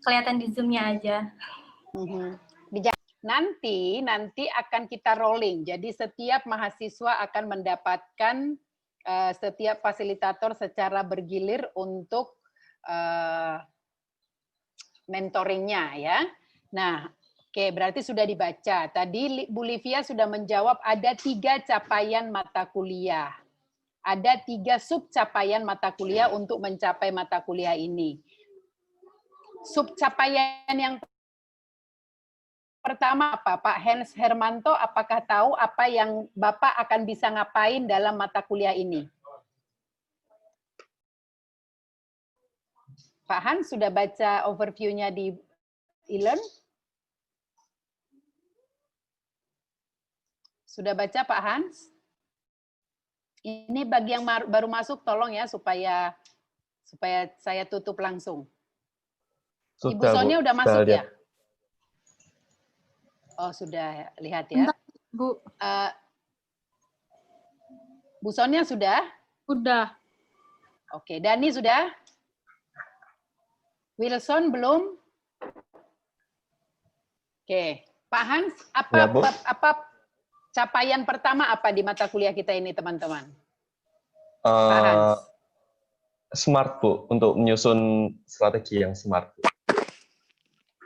kelihatan di Zoom-nya aja. Nanti akan kita rolling. Jadi setiap mahasiswa akan mendapatkan setiap fasilitator secara bergilir untuk mentoringnya ya. Nah, oke, berarti sudah dibaca. Tadi Bu Livia sudah menjawab ada 3 capaian mata kuliah. Ada 3 sub capaian mata kuliah untuk mencapai mata kuliah ini. Sub capaian yang pertama apa? Pak Hans Hermanto, apakah tahu apa yang Bapak akan bisa ngapain dalam mata kuliah ini? Pak Hans sudah baca overview-nya di e-learn? Sudah baca Pak Hans? Ini bagi yang baru masuk tolong ya supaya saya tutup langsung. Sudah, Ibu Sonia udah masuk ya? Oh, sudah lihat ya. Bu. Bu Sonia sudah? Udah. Oke, Dani sudah? Wilson belum? Oke, Pak Hans, apa capaian pertama apa di mata kuliah kita ini, teman-teman? Pak Hans. Smart, Bu, untuk menyusun strategi yang smart.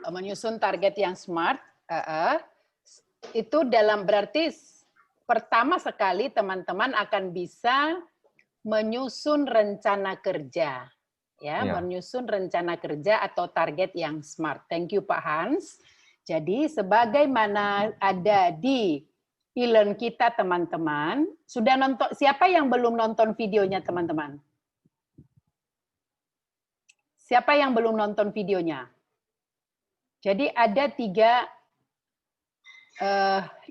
Menyusun target yang smart. Itu dalam berarti pertama sekali teman-teman akan bisa menyusun rencana kerja, ya, menyusun rencana kerja atau target yang smart. Thank you Pak Hans. Jadi sebagaimana ada di e-learn kita teman-teman, sudah nonton, siapa yang belum nonton videonya teman-teman? Siapa yang belum nonton videonya? Jadi ada 3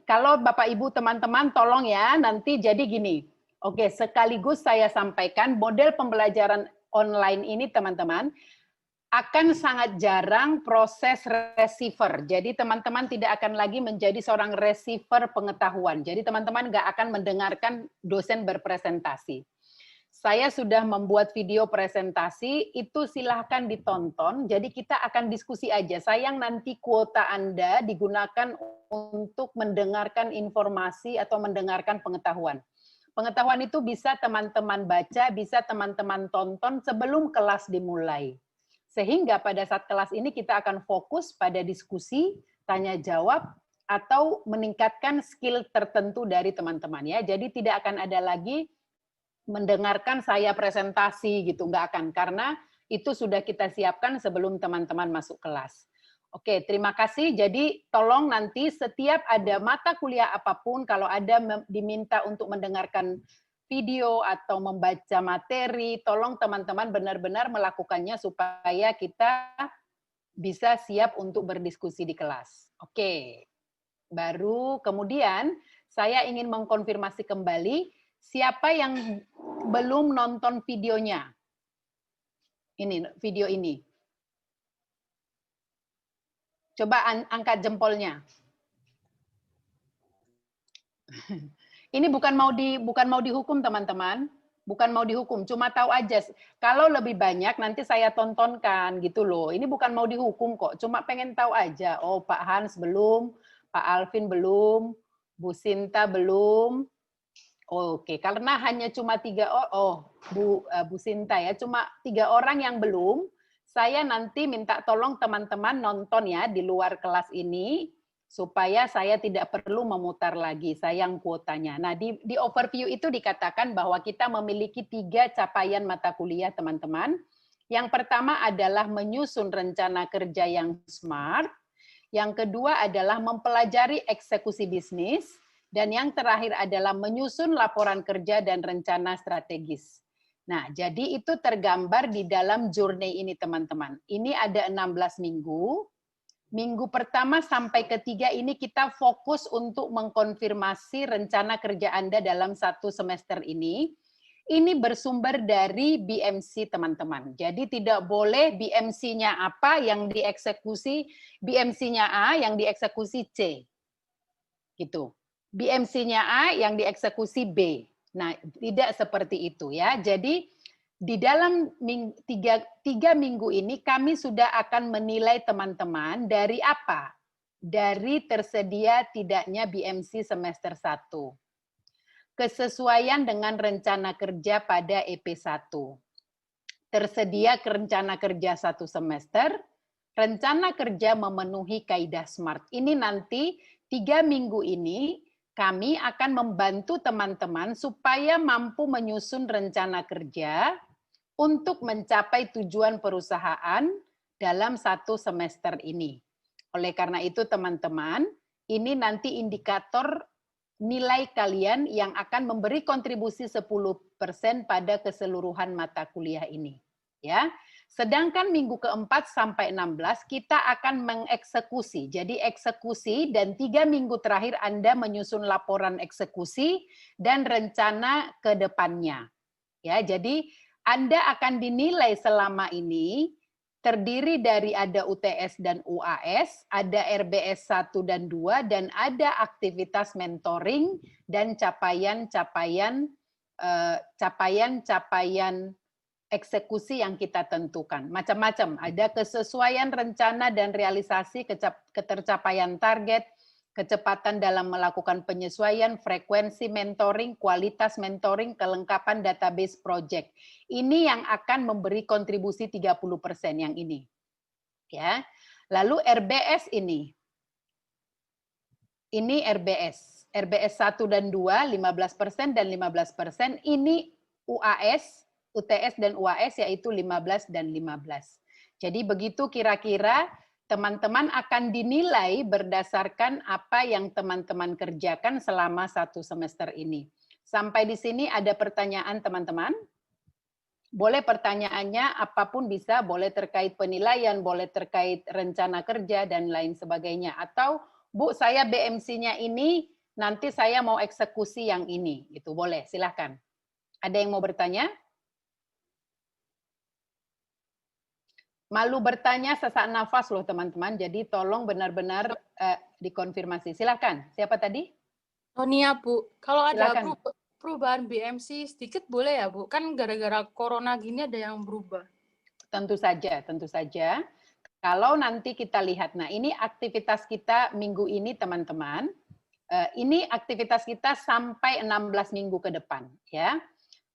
kalau Bapak Ibu teman-teman tolong ya, nanti jadi gini. Oke, sekaligus saya sampaikan model pembelajaran online ini teman-teman akan sangat jarang proses receiver. Jadi teman-teman tidak akan lagi menjadi seorang receiver pengetahuan. Jadi teman-teman nggak akan mendengarkan dosen berpresentasi. Saya sudah membuat video presentasi, itu silahkan ditonton, jadi kita akan diskusi aja. Sayang nanti kuota Anda digunakan untuk mendengarkan informasi atau mendengarkan pengetahuan. Pengetahuan itu bisa teman-teman baca, bisa teman-teman tonton sebelum kelas dimulai. Sehingga pada saat kelas ini kita akan fokus pada diskusi, tanya jawab, atau meningkatkan skill tertentu dari teman-teman ya. Jadi tidak akan ada lagi mendengarkan saya presentasi gitu, nggak akan, karena itu sudah kita siapkan sebelum teman-teman masuk kelas. Oke, terima kasih. Jadi tolong nanti setiap ada mata kuliah apapun, kalau ada diminta untuk mendengarkan video atau membaca materi, tolong teman-teman benar-benar melakukannya supaya kita bisa siap untuk berdiskusi di kelas. Oke, baru kemudian saya ingin mengkonfirmasi kembali, siapa yang belum nonton videonya? Ini, video ini. Coba angkat jempolnya. Ini bukan mau dihukum teman-teman, bukan mau dihukum, cuma tahu aja. Kalau lebih banyak nanti saya tontonkan gitu loh. Ini bukan mau dihukum kok, cuma pengen tahu aja. Oh, Pak Hans belum, Pak Alvin belum, Bu Sinta belum. Oke, karena hanya cuma 3 orang, Bu Sinta ya, cuma 3 orang yang belum. Saya nanti minta tolong teman-teman nonton ya di luar kelas ini, supaya saya tidak perlu memutar lagi, sayang kuotanya. Nah, di overview itu dikatakan bahwa kita memiliki 3 capaian mata kuliah teman-teman. Yang pertama adalah menyusun rencana kerja yang smart. Yang kedua adalah mempelajari eksekusi bisnis. Dan yang terakhir adalah menyusun laporan kerja dan rencana strategis. Nah, jadi itu tergambar di dalam journey ini, teman-teman. Ini ada 16 minggu. Minggu pertama sampai ketiga ini kita fokus untuk mengkonfirmasi rencana kerja Anda dalam 1 semester ini. Ini bersumber dari BMC, teman-teman. Jadi tidak boleh BMC-nya apa yang dieksekusi, BMC-nya A yang dieksekusi C. Gitu. BMC-nya A yang dieksekusi B. Nah, tidak seperti itu ya. Jadi di dalam tiga minggu ini kami sudah akan menilai teman-teman dari apa? Dari tersedia tidaknya BMC semester 1. Kesesuaian dengan rencana kerja pada EP1. Tersedia rencana kerja 1 semester, rencana kerja memenuhi kaidah SMART. Ini nanti 3 minggu ini kami akan membantu teman-teman supaya mampu menyusun rencana kerja untuk mencapai tujuan perusahaan dalam 1 semester ini. Oleh karena itu teman-teman, ini nanti indikator nilai kalian yang akan memberi kontribusi 10% pada keseluruhan mata kuliah ini. Ya. Sedangkan minggu keempat sampai 16 kita akan mengeksekusi. Jadi eksekusi dan 3 minggu terakhir Anda menyusun laporan eksekusi dan rencana ke depannya. Ya, jadi Anda akan dinilai selama ini terdiri dari ada UTS dan UAS, ada RBS 1 dan 2, dan ada aktivitas mentoring dan capaian-capaian eksekusi yang kita tentukan. Macam-macam, ada kesesuaian rencana dan realisasi ketercapaian target, kecepatan dalam melakukan penyesuaian, frekuensi mentoring, kualitas mentoring, kelengkapan database project. Ini yang akan memberi kontribusi 30% yang ini. Ya. Lalu RBS ini. Ini RBS. RBS 1 dan 2 15% dan 15%. Ini UAS, UTS dan UAS yaitu 15 dan 15. Jadi begitu kira-kira teman-teman akan dinilai berdasarkan apa yang teman-teman kerjakan selama 1 semester ini. Sampai di sini ada pertanyaan teman-teman? Boleh pertanyaannya apapun bisa, boleh terkait penilaian, boleh terkait rencana kerja, dan lain sebagainya. Atau, Bu, saya BMC-nya ini, nanti saya mau eksekusi yang ini. Itu boleh, silahkan. Ada yang mau bertanya? Malu bertanya sesak nafas loh teman-teman, jadi tolong benar-benar dikonfirmasi. Silakan, siapa tadi? Sonia, Bu. Kalau ada Silakan. perubahan BMC sedikit boleh ya, Bu? Kan gara-gara corona gini ada yang berubah. Tentu saja, tentu saja. Kalau nanti kita lihat, nah ini aktivitas kita minggu ini teman-teman, ini aktivitas kita sampai 16 minggu ke depan. Ya.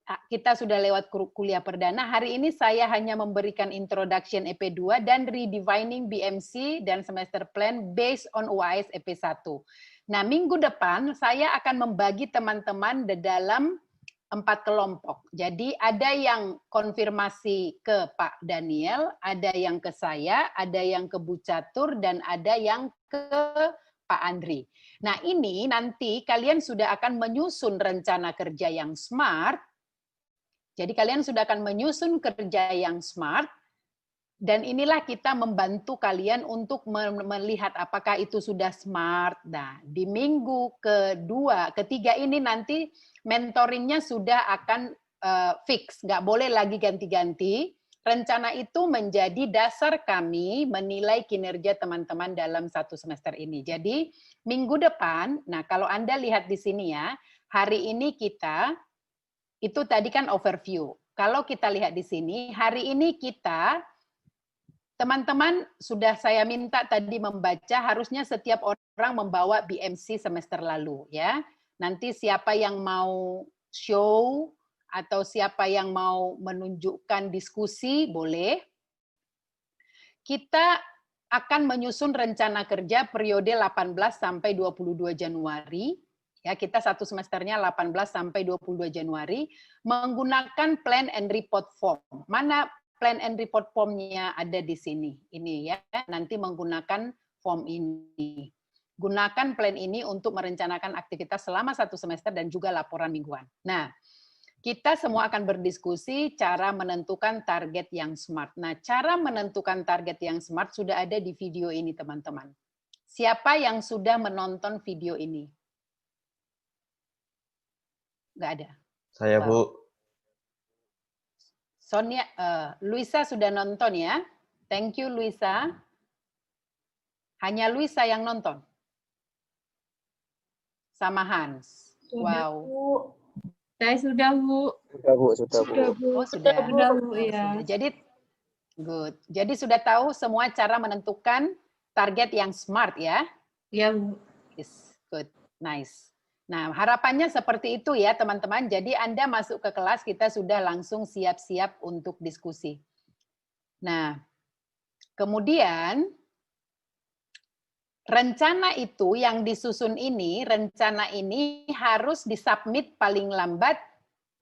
Kita sudah lewat kuliah perdana. Hari ini saya hanya memberikan introduction EP2 dan redefining BMC dan semester plan based on UAS EP1. Nah, minggu depan saya akan membagi teman-teman di dalam 4 kelompok. Jadi ada yang konfirmasi ke Pak Daniel, ada yang ke saya, ada yang ke Bu Catur, dan ada yang ke Pak Andri. Nah, ini nanti kalian sudah akan menyusun rencana kerja yang SMART. Jadi kalian sudah akan menyusun kerja yang SMART, dan inilah kita membantu kalian untuk melihat apakah itu sudah SMART. Nah, di minggu ketiga ini nanti mentoringnya sudah akan fix, nggak boleh lagi ganti-ganti. Rencana itu menjadi dasar kami menilai kinerja teman-teman dalam 1 semester ini. Jadi minggu depan, nah kalau Anda lihat di sini ya, hari ini kita itu tadi kan overview. Kalau kita lihat di sini, hari ini kita, teman-teman sudah saya minta tadi membaca, harusnya setiap orang membawa BMC semester lalu. Ya. Nanti siapa yang mau show, atau siapa yang mau menunjukkan diskusi, boleh. Kita akan menyusun rencana kerja periode 18 sampai 22 Januari. Ya, kita 1 semesternya 18 sampai 22 Januari menggunakan plan and report form. Mana plan and report form-nya ada di sini. Ini ya, nanti menggunakan form ini. Gunakan plan ini untuk merencanakan aktivitas selama 1 semester dan juga laporan mingguan. Nah, kita semua akan berdiskusi cara menentukan target yang SMART. Nah, cara menentukan target yang SMART sudah ada di video ini, teman-teman. Siapa yang sudah menonton video ini? Nggak ada. Saya, wow. Bu. Sonia, Luisa sudah nonton ya. Thank you, Luisa. Hanya Luisa yang nonton. Sama Hans. Wow. Saya sudah, Bu. Sudah, Bu. Sudah, Bu. Sudah, Bu. Oh, sudah. Sudah, Bu, Oh, ya. sudah. Jadi, good. Jadi sudah tahu semua cara menentukan target yang smart ya? Ya, Bu. Yes, good. Nice. Nah, harapannya seperti itu ya, teman-teman. Jadi Anda masuk ke kelas, kita sudah langsung siap-siap untuk diskusi. Nah, kemudian rencana itu yang disusun ini, rencana ini harus disubmit paling lambat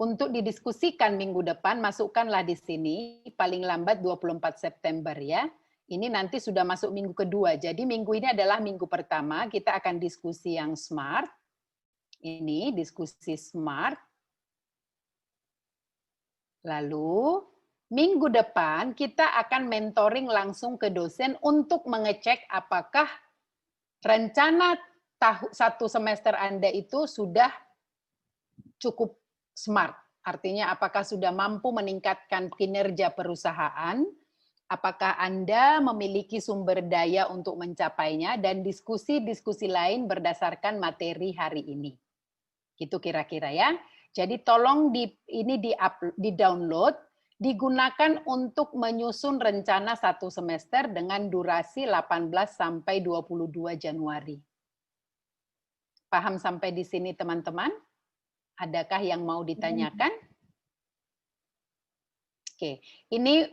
untuk didiskusikan minggu depan, masukkanlah di sini paling lambat 24 September ya. Ini nanti sudah masuk minggu kedua. Jadi minggu ini adalah minggu pertama, kita akan diskusi yang smart. Ini diskusi smart. Lalu minggu depan kita akan mentoring langsung ke dosen untuk mengecek apakah rencana satu semester Anda itu sudah cukup smart. Artinya apakah sudah mampu meningkatkan kinerja perusahaan, apakah Anda memiliki sumber daya untuk mencapainya, dan diskusi-diskusi lain berdasarkan materi hari ini. Gitu kira-kira ya. Jadi tolong di-download, digunakan untuk menyusun rencana satu semester dengan durasi 18 sampai 22 Januari. Paham sampai di sini teman-teman? Adakah yang mau ditanyakan? Oke, ini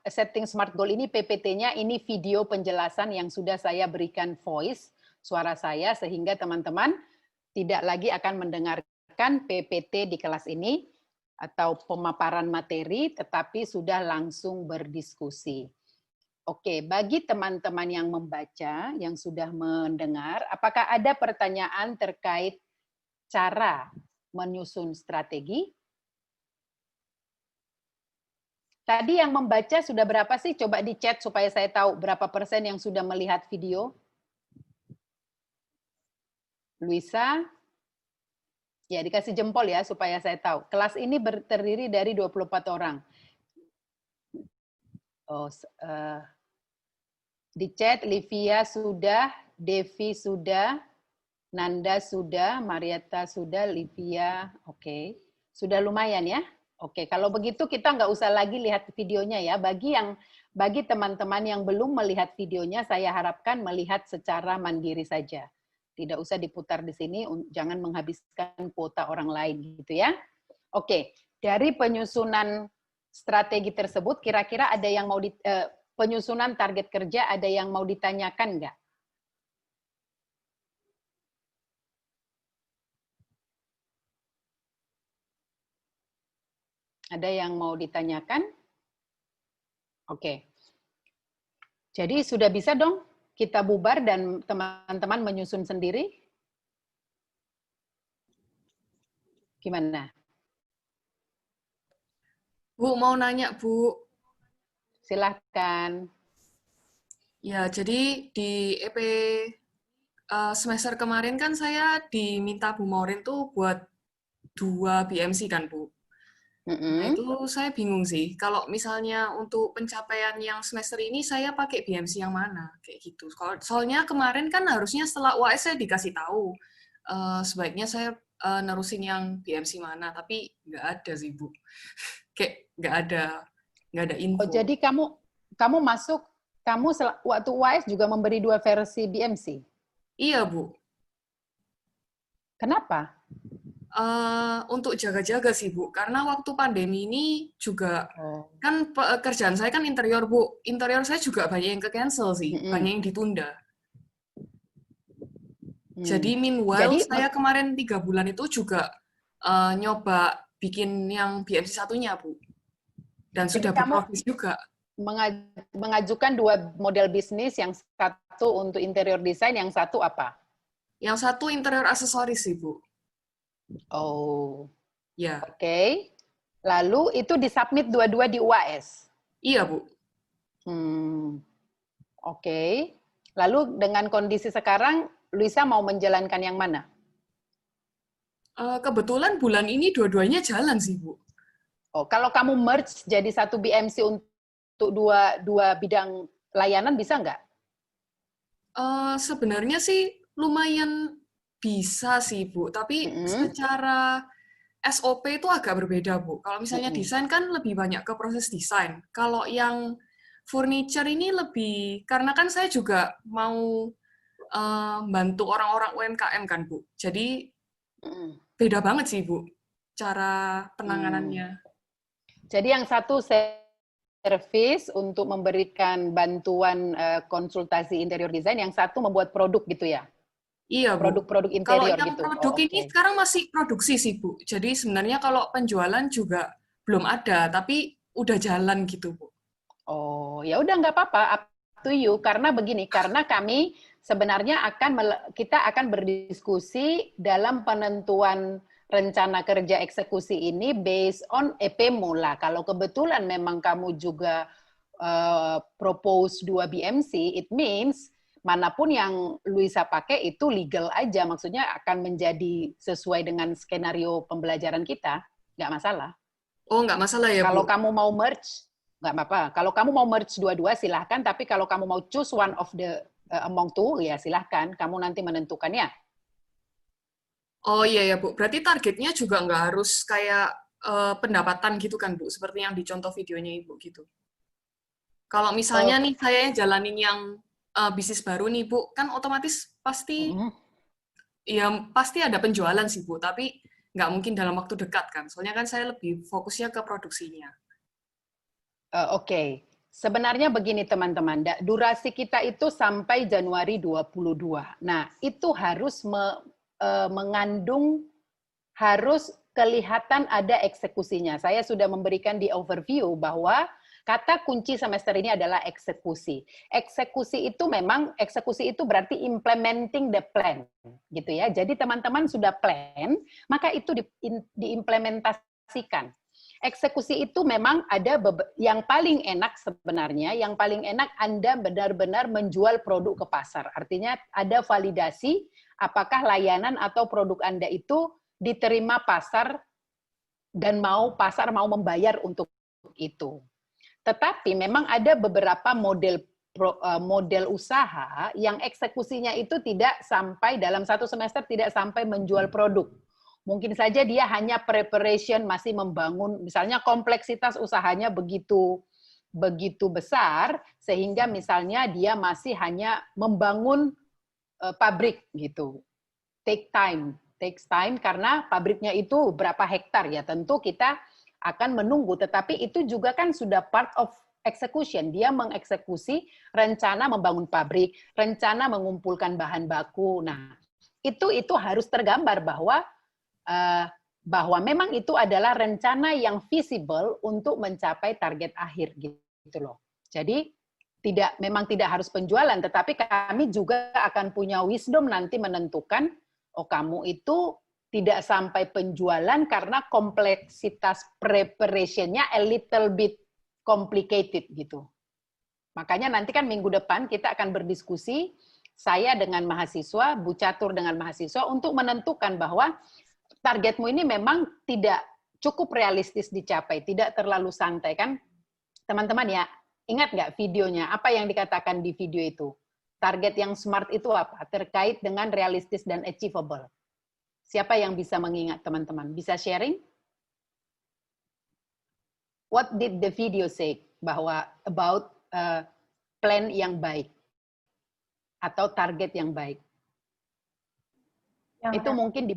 setting smart goal ini PPT-nya, ini video penjelasan yang sudah saya berikan voice, suara saya, sehingga teman-teman tidak lagi akan mendengarkan PPT di kelas ini, atau pemaparan materi, tetapi sudah langsung berdiskusi. Oke, bagi teman-teman yang membaca, yang sudah mendengar, apakah ada pertanyaan terkait cara menyusun strategi? Tadi yang membaca sudah berapa sih? Coba di chat supaya saya tahu berapa persen yang sudah melihat video. Luisa? Ya, dikasih jempol ya supaya saya tahu. Kelas ini terdiri dari 24 orang. Oh, di chat Livia sudah, Devi sudah, Nanda sudah, Marietta sudah, Livia, oke. Sudah lumayan ya? Oke, kalau begitu kita nggak usah lagi lihat videonya ya. Bagi teman-teman yang belum melihat videonya, saya harapkan melihat secara mandiri saja. Tidak usah diputar di sini, jangan menghabiskan kuota orang lain gitu ya. Oke, dari penyusunan strategi tersebut, kira-kira ada yang mau penyusunan target kerja, ada yang mau ditanyakan nggak? Ada yang mau ditanyakan? Oke. Jadi sudah bisa dong kita bubar dan teman-teman menyusun sendiri? Gimana? Bu, mau nanya, Bu. Silahkan. Ya, jadi di EP semester kemarin kan saya diminta Bu Maureen tuh buat 2 BMC kan, Bu. Nah, itu saya bingung sih. Kalau misalnya untuk pencapaian yang semester ini, saya pakai BMC yang mana? Kayak gitu. Soalnya kemarin kan harusnya setelah UAS saya dikasih tahu. Sebaiknya saya nerusin yang BMC mana, tapi nggak ada sih, Bu. Kayak nggak ada info. Oh, jadi kamu masuk, waktu UAS juga memberi 2 versi BMC? Iya, Bu. Kenapa? Untuk jaga-jaga sih, Bu. Karena waktu pandemi ini juga, kan pekerjaan saya kan interior, Bu. Interior saya juga banyak yang ke-cancel sih, banyak yang ditunda. Jadi meanwhile, saya kemarin 3 bulan itu juga nyoba bikin yang BMC satunya, Bu. Dan sudah berprogres juga. Mengajukan 2 model bisnis, yang satu untuk interior design, yang satu apa? Yang satu interior aksesoris sih, Bu. Oh, ya. Oke. Lalu itu disubmit dua-dua di UAS? Iya, Bu. Oke. Lalu dengan kondisi sekarang, Luisa mau menjalankan yang mana? Kebetulan bulan ini dua-duanya jalan sih, Bu. Oh, kalau kamu merge jadi satu BMC untuk dua bidang layanan, bisa nggak? Sebenarnya sih lumayan bisa sih, Bu. Tapi secara SOP itu agak berbeda, Bu. Kalau misalnya desain kan lebih banyak ke proses desain. Kalau yang furniture ini lebih, karena kan saya juga mau bantu orang-orang UMKM kan, Bu. Jadi beda banget sih, Bu, cara penanganannya. Jadi yang satu service untuk memberikan bantuan konsultasi interior design, yang satu membuat produk gitu ya? Iya, Bu. Produk-produk Kalau interior yang gitu. produk ini sekarang masih produksi sih, Bu. Jadi sebenarnya kalau penjualan juga belum ada, tapi udah jalan gitu, Bu. Oh, ya udah nggak apa-apa, up to you. Karena begini, karena kami sebenarnya kita akan berdiskusi dalam penentuan rencana kerja eksekusi ini based on EP-mu lah. Kalau kebetulan memang kamu juga propose 2 BMC, it means manapun yang Luisa pakai itu legal aja, maksudnya akan menjadi sesuai dengan skenario pembelajaran kita, nggak masalah. Oh, nggak masalah ya, Kalau Bu? kamu mau merge, nggak apa-apa. Kalau kamu mau merge dua-dua, silahkan. Tapi kalau kamu mau choose one of the among two, ya silahkan. Kamu nanti menentukannya. Oh iya ya, Bu. Berarti targetnya juga nggak harus kayak pendapatan gitu kan, Bu? Seperti yang di contoh videonya Ibu gitu. Kalau misalnya nih saya jalanin yang bisnis baru nih, Bu, kan otomatis pasti ya pasti ada penjualan sih, Bu. Tapi nggak mungkin dalam waktu dekat kan. Soalnya kan saya lebih fokusnya ke produksinya. Oke. Sebenarnya begini teman-teman, durasi kita itu sampai Januari 22. Nah, itu harus mengandung, harus kelihatan ada eksekusinya. Saya sudah memberikan di overview bahwa kata kunci semester ini adalah eksekusi. Eksekusi itu berarti implementing the plan, gitu ya. Jadi teman-teman sudah plan, maka itu diimplementasikan. Eksekusi itu memang ada yang paling enak sebenarnya, yang paling enak Anda benar-benar menjual produk ke pasar. Artinya ada validasi apakah layanan atau produk Anda itu diterima pasar dan pasar mau membayar untuk itu. Tetapi memang ada beberapa model usaha yang eksekusinya itu tidak sampai dalam satu semester tidak sampai menjual produk. Mungkin saja dia hanya preparation, masih membangun, misalnya kompleksitas usahanya begitu besar, sehingga misalnya dia masih hanya membangun pabrik gitu. Takes time karena pabriknya itu berapa hektar ya, tentu kita akan menunggu, tetapi itu juga kan sudah part of execution. Dia mengeksekusi rencana membangun pabrik, rencana mengumpulkan bahan baku. Nah, itu harus tergambar bahwa memang itu adalah rencana yang visible untuk mencapai target akhir gitu loh. Jadi memang tidak harus penjualan, tetapi kami juga akan punya wisdom nanti menentukan, oh kamu itu tidak sampai penjualan karena kompleksitas preparation-nya a little bit complicated gitu. Makanya nanti kan minggu depan kita akan berdiskusi, saya dengan mahasiswa, Bu Catur dengan mahasiswa, untuk menentukan bahwa targetmu ini memang tidak cukup realistis dicapai, tidak terlalu santai kan? Teman-teman ya, ingat nggak videonya? Apa yang dikatakan di video itu? Target yang smart itu apa? Terkait dengan realistis dan achievable. Siapa yang bisa mengingat teman-teman? Bisa sharing? What did the video say? About plan yang baik atau target yang baik. Itu mungkin di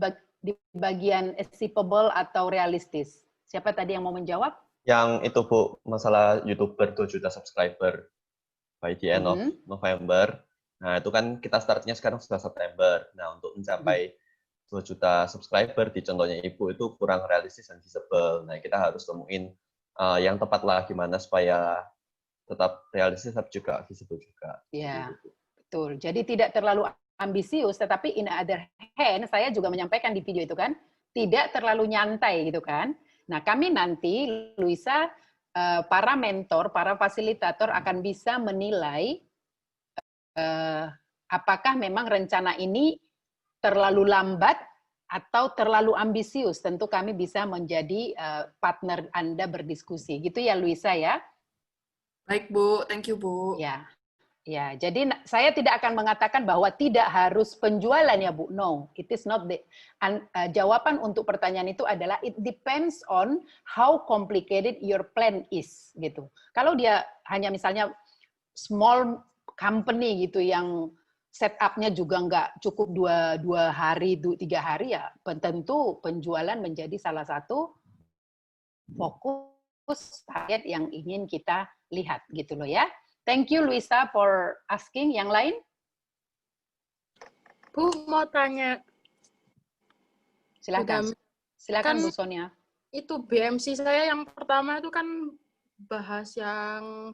bagian achievable atau realistis. Siapa tadi yang mau menjawab? Yang itu Bu, masalah YouTuber 2 juta subscriber by the end of November. Nah, itu kan kita startnya sekarang sudah September. Nah, untuk mencapai 2 juta subscriber di contohnya Ibu itu kurang realistis dan visible. Nah, kita harus temuin yang tepat lah gimana supaya tetap realistis tapi juga visible juga. Ya, betul. Jadi tidak terlalu ambisius, tetapi in other hand, saya juga menyampaikan di video itu kan, tidak terlalu nyantai gitu kan. Nah, kami nanti, Luisa, para mentor, para fasilitator akan bisa menilai apakah memang rencana ini terlalu lambat atau terlalu ambisius. Tentu kami bisa menjadi partner Anda berdiskusi. Gitu ya, Luisa ya? Baik, Bu. Thank you, Bu. Ya. Ya, jadi saya tidak akan mengatakan bahwa tidak harus penjualan ya Bu. No, it is not the jawaban untuk pertanyaan itu adalah it depends on how complicated your plan is gitu. Kalau dia hanya misalnya small company gitu yang setupnya juga nggak cukup dua hari, 3 hari ya, tentu penjualan menjadi salah satu fokus target yang ingin kita lihat gitu loh ya. Thank you Luisa for asking. Yang lain? Bu, mau tanya. Silakan. Silakan Kan Bu Sonia. Itu BMC saya yang pertama itu kan bahas yang,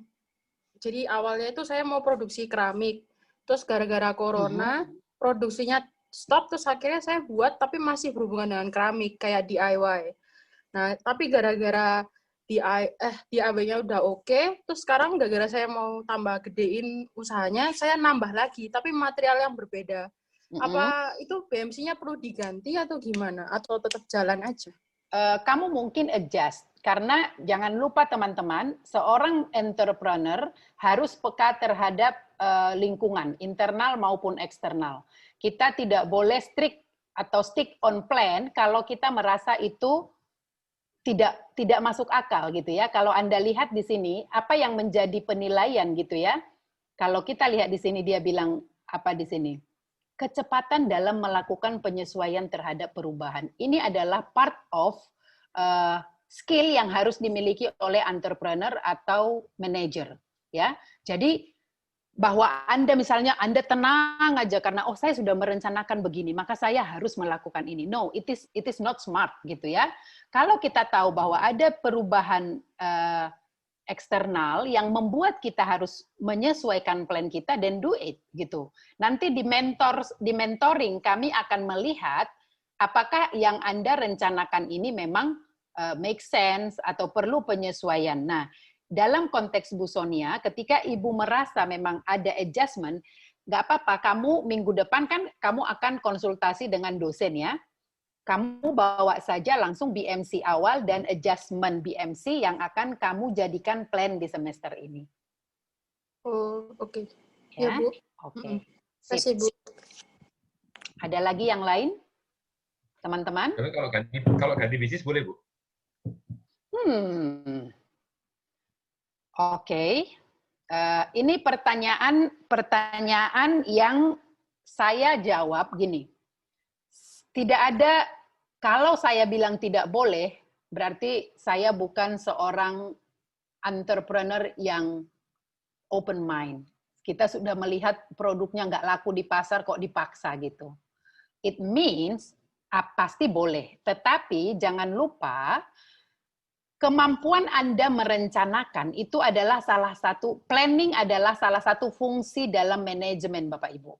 jadi awalnya itu saya mau produksi keramik. Terus gara-gara corona, produksinya stop, terus akhirnya saya buat tapi masih berhubungan dengan keramik, kayak DIY. Nah, tapi gara-gara DIY-nya udah oke, terus sekarang gara-gara saya mau tambah gedein usahanya, saya nambah lagi, tapi material yang berbeda. Apa itu BMC-nya perlu diganti atau gimana? Atau tetap jalan aja? Kamu mungkin adjust, karena jangan lupa teman-teman, seorang entrepreneur harus peka terhadap lingkungan, internal maupun eksternal. Kita tidak boleh strict atau stick on plan kalau kita merasa itu tidak masuk akal gitu ya. Kalau Anda lihat di sini, apa yang menjadi penilaian gitu ya. Kalau kita lihat di sini dia bilang apa di sini? Kecepatan dalam melakukan penyesuaian terhadap perubahan. Ini adalah part of skill yang harus dimiliki oleh entrepreneur atau manager ya. Jadi bahwa Anda misalnya Anda tenang aja karena saya sudah merencanakan begini, maka saya harus melakukan ini. No, it is not smart gitu ya. Kalau kita tahu bahwa ada perubahan eksternal yang membuat kita harus menyesuaikan plan kita, then do it gitu. Nanti di mentoring kami akan melihat apakah yang Anda rencanakan ini memang make sense atau perlu penyesuaian. Nah, dalam konteks Bu Sonia, ketika Ibu merasa memang ada adjustment, nggak apa-apa, kamu minggu depan kan kamu akan konsultasi dengan dosen ya. Kamu bawa saja langsung BMC awal dan adjustment BMC yang akan kamu jadikan plan di semester ini. Oh, oke. Ya, Bu. Oke. Terima kasih, Bu. Ada lagi yang lain? Teman-teman? Tapi kalau ganti bisnis boleh, Bu? Oke. Ini pertanyaan yang saya jawab gini. Tidak ada, kalau saya bilang tidak boleh, berarti saya bukan seorang entrepreneur yang open mind. Kita sudah melihat produknya nggak laku di pasar, kok dipaksa gitu. It means, pasti boleh. Tetapi jangan lupa, kemampuan Anda merencanakan itu adalah salah satu, planning adalah salah satu fungsi dalam manajemen Bapak Ibu.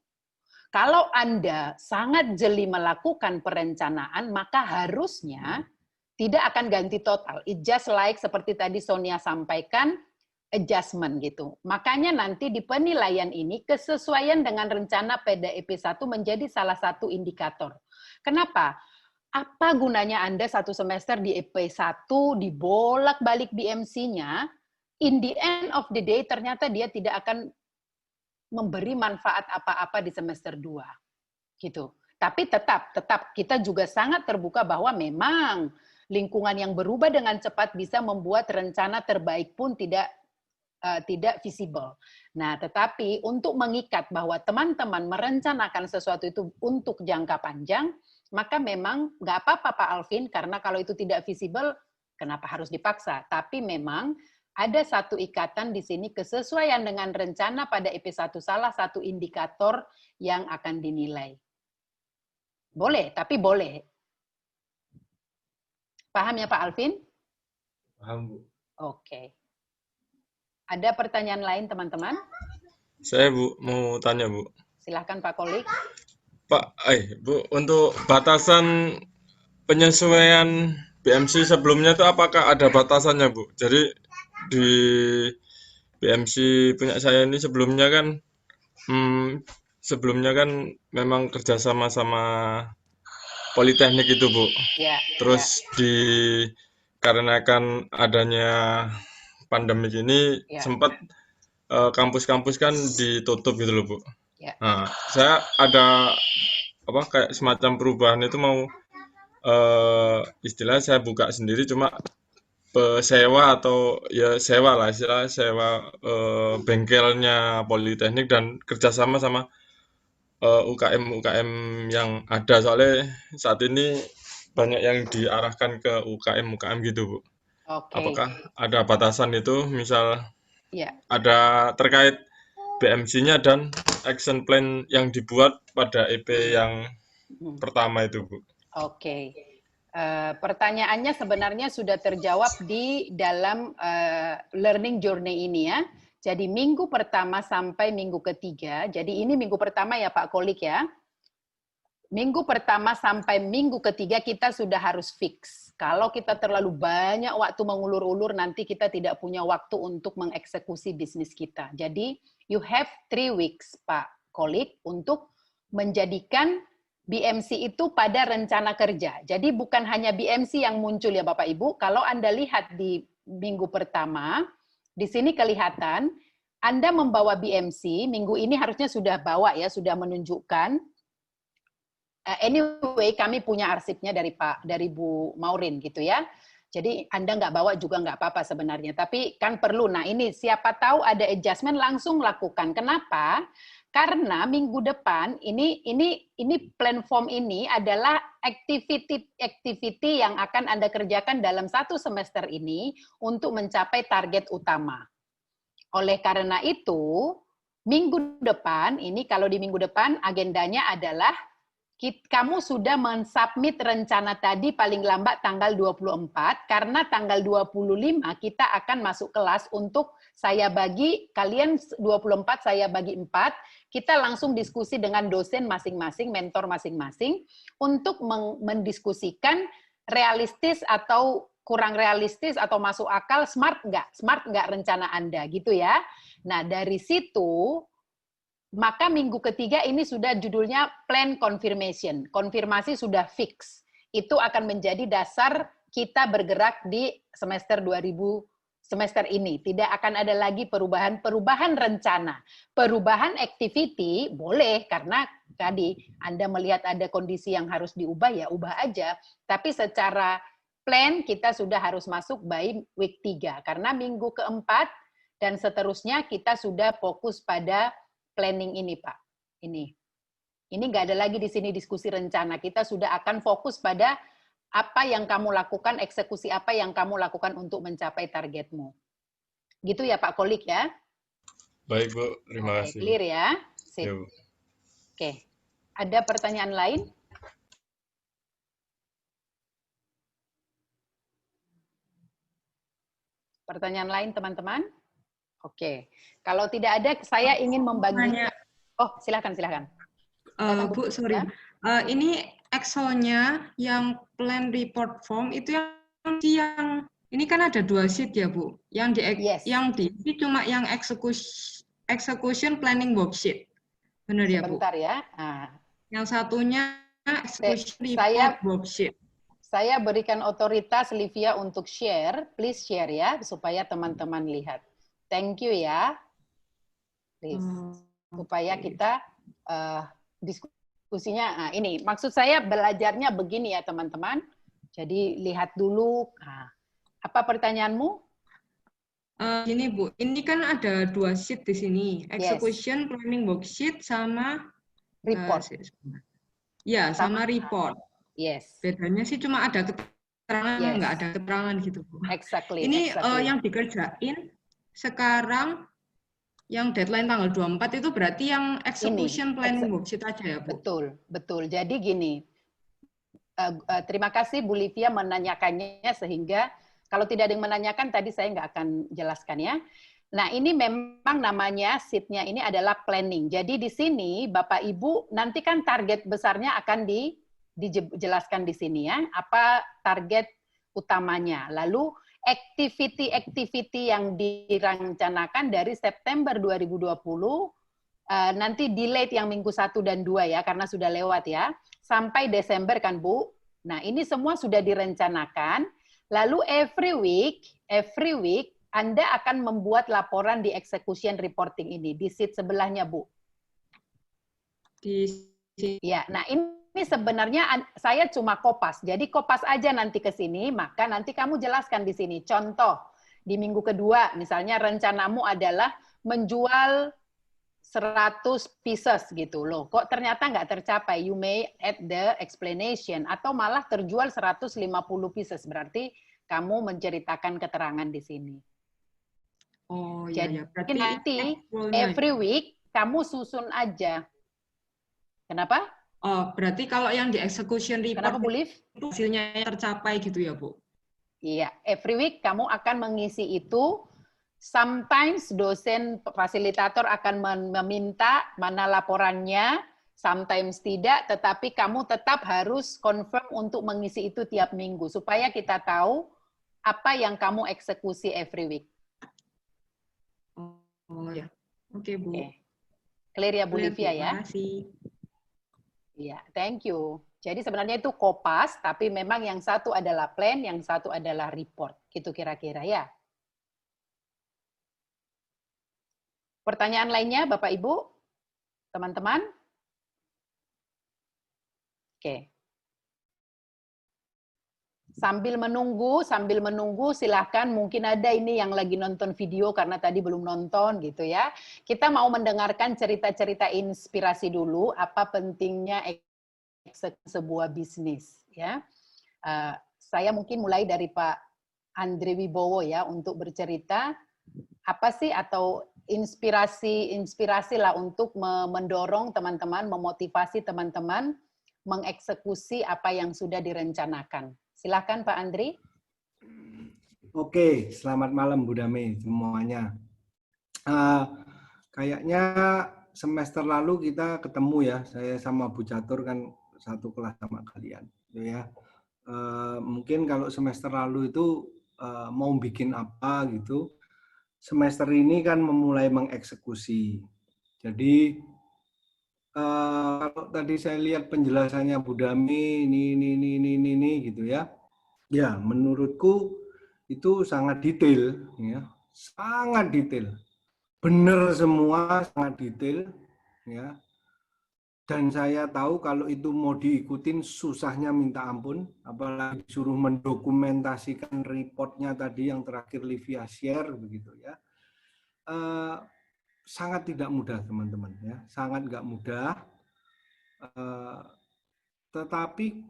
Kalau Anda sangat jeli melakukan perencanaan, maka harusnya tidak akan ganti total. It just like seperti tadi Sonia sampaikan, adjustment gitu. Makanya nanti di penilaian ini, kesesuaian dengan rencana PDEP 1 menjadi salah satu indikator. Kenapa? Apa gunanya Anda satu semester di EP1, dibolak-balik BMC-nya, in the end of the day ternyata dia tidak akan memberi manfaat apa-apa di semester 2. Gitu. Tapi tetap kita juga sangat terbuka bahwa memang lingkungan yang berubah dengan cepat bisa membuat rencana terbaik pun tidak visible. Nah, tetapi untuk mengikat bahwa teman-teman merencanakan sesuatu itu untuk jangka panjang, maka memang nggak apa-apa Pak Alvin, karena kalau itu tidak visible, kenapa harus dipaksa? Tapi memang ada satu ikatan di sini, kesesuaian dengan rencana pada EP1, salah satu indikator yang akan dinilai. Boleh, tapi boleh. Paham ya Pak Alvin? Paham, Bu. Oke. Ada pertanyaan lain teman-teman? Saya Bu, mau tanya Bu. Silahkan Pak Kolik. Bu, untuk batasan penyesuaian BMC sebelumnya itu apakah ada batasannya Bu? Jadi di BMC punya saya ini sebelumnya kan memang kerjasama sama Politeknik itu Bu. Ya, Terus dikarenakan adanya pandemi ini sempat kampus-kampus kan ditutup gitu loh, Bu. Ya. Nah, saya ada kayak semacam perubahan itu mau istilahnya saya buka sendiri cuma sewa atau ya sewa lah istilahnya sewa bengkelnya Politeknik dan kerjasama sama UKM-UKM yang ada soalnya saat ini banyak yang diarahkan ke UKM-UKM gitu, Bu. Oke. Apakah ada batasan itu misal Ya. ada terkait BMC-nya dan action plan yang dibuat pada EP yang pertama itu, Bu? Oke. Pertanyaannya sebenarnya sudah terjawab di dalam learning journey ini ya. Jadi minggu pertama sampai minggu ketiga, jadi ini minggu pertama ya Pak Kolik ya. Minggu pertama sampai minggu ketiga kita sudah harus fix. Kalau kita terlalu banyak waktu mengulur-ulur, nanti kita tidak punya waktu untuk mengeksekusi bisnis kita. Jadi you have 3 weeks Pak Kolik untuk menjadikan BMC itu pada rencana kerja. Jadi bukan hanya BMC yang muncul ya Bapak Ibu. Kalau Anda lihat di minggu pertama, di sini kelihatan Anda membawa BMC, minggu ini harusnya sudah bawa ya, sudah menunjukkan. Anyway, kami punya arsipnya dari Bu Maureen gitu ya. Jadi Anda nggak bawa juga nggak apa-apa sebenarnya. Tapi kan perlu. Nah ini siapa tahu ada adjustment langsung lakukan. Kenapa? Karena minggu depan ini platform ini adalah activity yang akan Anda kerjakan dalam 1 semester ini untuk mencapai target utama. Oleh karena itu, minggu depan ini kalau di minggu depan agendanya adalah kamu sudah mensubmit rencana tadi paling lambat tanggal 24, karena tanggal 25 kita akan masuk kelas untuk saya bagi, kalian 24 saya bagi 4, kita langsung diskusi dengan dosen masing-masing, mentor masing-masing, untuk mendiskusikan realistis atau kurang realistis atau masuk akal, smart nggak rencana Anda, gitu ya. Nah, dari situ, maka minggu ketiga ini sudah judulnya plan confirmation. Konfirmasi sudah fix. Itu akan menjadi dasar kita bergerak di semester ini. Tidak akan ada lagi perubahan rencana. Perubahan activity boleh karena tadi Anda melihat ada kondisi yang harus diubah ya ubah aja. Tapi secara plan kita sudah harus masuk by week 3 karena minggu keempat dan seterusnya kita sudah fokus pada planning ini, Pak. Ini nggak ada lagi di sini diskusi rencana. Kita sudah akan fokus pada apa yang kamu lakukan, eksekusi apa yang kamu lakukan untuk mencapai targetmu. Gitu ya, Pak Kolik ya? Baik, Bu. Terima kasih. Clear ya? Sip. Ya, Bu. Oke. Ada pertanyaan lain? Pertanyaan lain, teman-teman? Oke, kalau tidak ada, saya ingin membagi. Oh, silakan. Bu, sorry. Ya? Ini Excel-nya yang plan report form itu yang ini kan ada 2 sheet ya, Bu. Yang di cuma yang execution planning worksheet. Benar ya, Bu? Sebentar ya. Nah. Yang satunya execution report worksheet. Saya berikan otoritas Livia untuk share. Please share ya, supaya teman-teman lihat. Thank you ya, please. Supaya kita diskusinya, nah ini maksud saya belajarnya begini ya teman-teman. Jadi lihat dulu, nah, apa pertanyaanmu? Gini Bu, ini kan ada 2 sheet di sini, execution planning worksheet sama report. Ya, sama report. Yes. Bedanya sih cuma ada keterangan, nggak ada keterangan gitu Bu. Exactly. Ini yang dikerjain sekarang yang deadline tanggal 24 itu berarti yang execution planning worksheet aja ya, Bu? Betul. Jadi gini, terima kasih Bu Livia menanyakannya sehingga kalau tidak ada yang menanyakan tadi saya nggak akan jelaskan ya. Nah ini memang namanya sheet-nya ini adalah planning. Jadi di sini Bapak Ibu nanti kan target besarnya akan dijelaskan di sini ya. Apa target utamanya. Lalu activity yang direncanakan dari September 2020, nanti delayed yang minggu 1 dan 2 ya, karena sudah lewat ya, sampai Desember kan Bu. Nah ini semua sudah direncanakan, lalu every week Anda akan membuat laporan di execution reporting ini, di sheet sebelahnya, Bu. Ya, nah ini sebenarnya saya cuma kopas. Jadi kopas aja nanti ke sini, maka nanti kamu jelaskan di sini. Contoh, di minggu kedua, misalnya rencanamu adalah menjual 100 pieces gitu loh. Kok ternyata nggak tercapai? You may add the explanation. Atau malah terjual 150 pieces. Berarti kamu menceritakan keterangan di sini. Oh iya. Jadi Jadi nanti every week kamu susun aja. Kenapa? Oh, berarti kalau yang di execution report Kenapa, Bu Liv? Itu hasilnya tercapai gitu ya, Bu? Iya, every week kamu akan mengisi itu. Sometimes dosen fasilitator akan meminta mana laporannya, sometimes tidak, tetapi kamu tetap harus confirm untuk mengisi itu tiap minggu, supaya kita tahu apa yang kamu eksekusi every week. Oh ya, oke Bu. Okay. Clear ya Bu Livia ya? Terima kasih. Iya, thank you. Jadi sebenarnya itu kopas, tapi memang yang satu adalah plan, yang satu adalah report. Gitu kira-kira ya. Pertanyaan lainnya, Bapak Ibu, teman-teman? Oke. Sambil menunggu, silahkan mungkin ada ini yang lagi nonton video karena tadi belum nonton gitu ya. Kita mau mendengarkan cerita-cerita inspirasi dulu, apa pentingnya sebuah bisnis ya. Saya mungkin mulai dari Pak Andre Wibowo ya untuk bercerita apa sih atau inspirasi lah untuk mendorong teman-teman, memotivasi teman-teman mengeksekusi apa yang sudah direncanakan. Silakan Pak Andri. Oke, selamat malam Bu Dame semuanya. Kayaknya semester lalu kita ketemu ya, saya sama Bu Catur kan satu kelas sama kalian, ya. Mungkin kalau semester lalu itu mau bikin apa gitu. Semester ini kan memulai mengeksekusi. Jadi kalau tadi saya lihat penjelasannya Bu Dami ini gitu ya. Ya, menurutku itu sangat detail ya. Sangat detail. Benar semua, sangat detail ya. Dan saya tahu kalau itu mau diikutin susahnya minta ampun, apalagi disuruh mendokumentasikan reportnya tadi yang terakhir Livia share begitu ya. Sangat tidak mudah teman-teman ya, sangat nggak mudah. Tetapi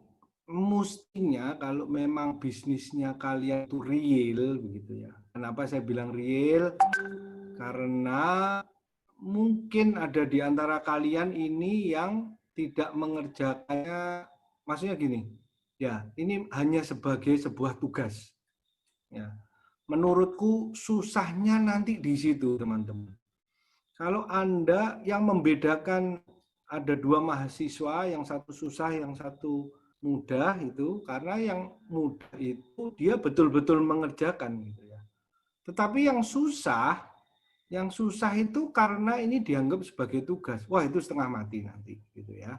mestinya kalau memang bisnisnya kalian itu real begitu ya. Kenapa saya bilang real? Karena mungkin ada di antara kalian ini yang tidak mengerjakannya, maksudnya gini, ya ini hanya sebagai sebuah tugas. Ya. Menurutku susahnya nanti di situ teman-teman. Kalau Anda yang membedakan ada dua mahasiswa, yang satu susah, yang satu mudah itu, karena yang mudah itu dia betul-betul mengerjakan gitu ya. Tetapi yang susah itu karena ini dianggap sebagai tugas. Wah, itu setengah mati nanti gitu ya.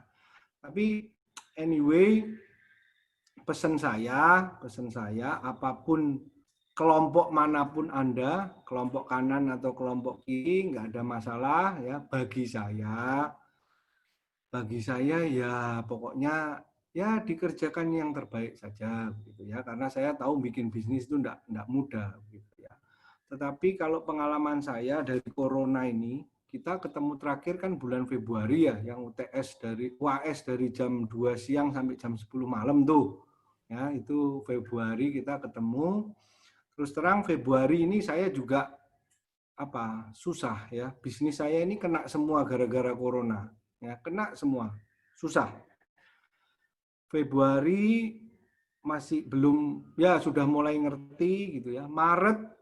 Tapi anyway, pesan saya apapun kelompok manapun Anda, kelompok kanan atau kelompok kiri nggak ada masalah ya. Bagi saya ya pokoknya ya dikerjakan yang terbaik saja gitu ya. Karena saya tahu bikin bisnis itu enggak mudah gitu ya. Tetapi kalau pengalaman saya dari corona ini, kita ketemu terakhir kan bulan Februari ya, yang UAS dari jam 2 siang sampai jam 10 malam tuh. Ya, itu Februari kita ketemu. Terus terang Februari ini saya juga susah ya. Bisnis saya ini kena semua gara-gara corona. Ya, kena semua. Susah. Februari masih belum, ya sudah mulai ngerti gitu ya. Maret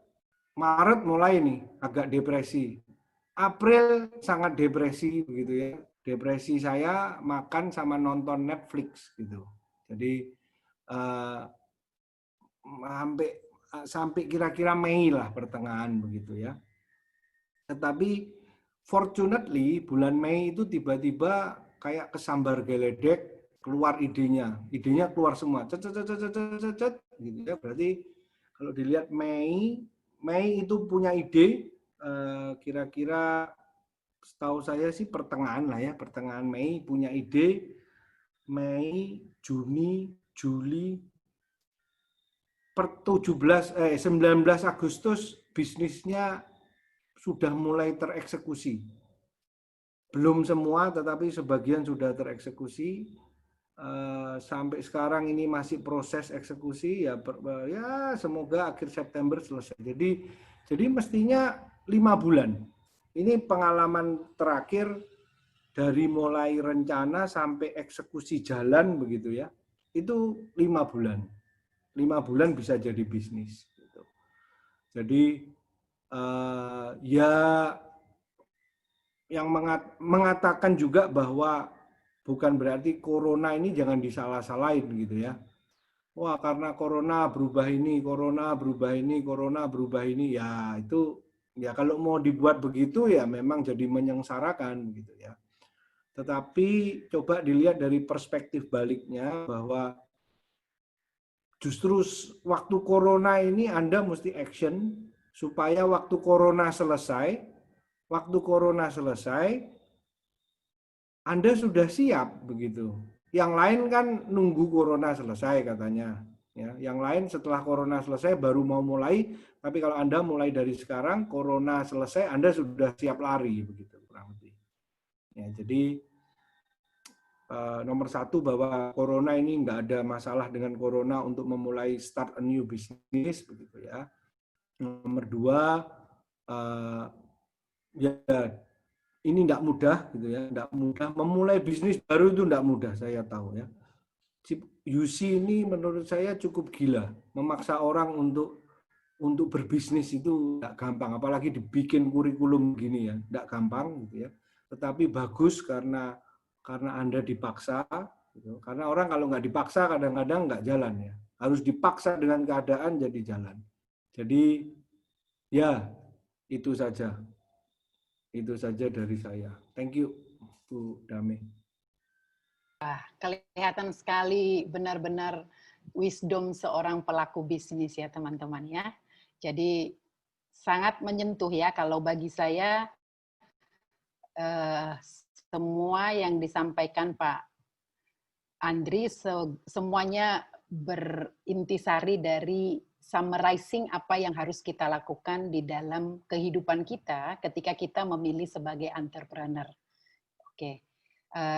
mulai nih agak depresi. April sangat depresi begitu ya. Depresi saya makan sama nonton Netflix gitu. Jadi sampai kira-kira Mei lah pertengahan begitu ya. Tetapi fortunately bulan Mei itu tiba-tiba kayak kesambar geledek keluar idenya keluar semua. Cet gitu ya. Berarti kalau dilihat Mei Mei itu punya ide, kira-kira setahu saya sih pertengahan lah ya, pertengahan Mei punya ide. Mei, Juni, Juli, 19 Agustus bisnisnya sudah mulai tereksekusi. Belum semua, tetapi sebagian sudah tereksekusi. Sampai sekarang ini masih proses eksekusi, ya semoga akhir September selesai. Jadi mestinya 5 bulan. Ini pengalaman terakhir dari mulai rencana sampai eksekusi jalan begitu ya. Itu 5 bulan. 5 bulan bisa jadi bisnis. Gitu. Jadi ya yang mengatakan juga bahwa bukan berarti corona ini jangan disalah-salahin gitu ya. Wah, karena corona berubah ini, corona berubah ini, corona berubah ini, ya itu ya kalau mau dibuat begitu ya memang jadi menyengsarakan gitu ya. Tetapi coba dilihat dari perspektif baliknya bahwa justru waktu corona ini Anda mesti action supaya waktu corona selesai, Anda sudah siap begitu. Yang lain kan nunggu corona selesai katanya. Ya, yang lain setelah corona selesai baru mau mulai. Tapi kalau Anda mulai dari sekarang, corona selesai, Anda sudah siap lari begitu kurang lebih. Ya, jadi nomor 1 bahwa corona ini nggak ada masalah dengan corona untuk memulai start a new business begitu ya. Nomor 2 ya ini tidak mudah gitu ya, tidak mudah memulai bisnis baru itu tidak mudah, saya tahu ya. UC ini menurut saya cukup gila, memaksa orang untuk berbisnis itu tidak gampang, apalagi dibikin kurikulum gini ya, tidak gampang gitu ya. Tetapi bagus karena Anda dipaksa, gitu. Karena orang kalau nggak dipaksa kadang-kadang nggak jalan ya, harus dipaksa dengan keadaan jadi jalan. Jadi ya itu saja. Itu saja dari saya. Thank you, Bu Dame. Wah, kelihatan sekali benar-benar wisdom seorang pelaku bisnis ya teman-teman ya. Jadi sangat menyentuh ya kalau bagi saya semua yang disampaikan Pak Andri semuanya berintisari dari summarizing apa yang harus kita lakukan di dalam kehidupan kita ketika kita memilih sebagai entrepreneur. Oke,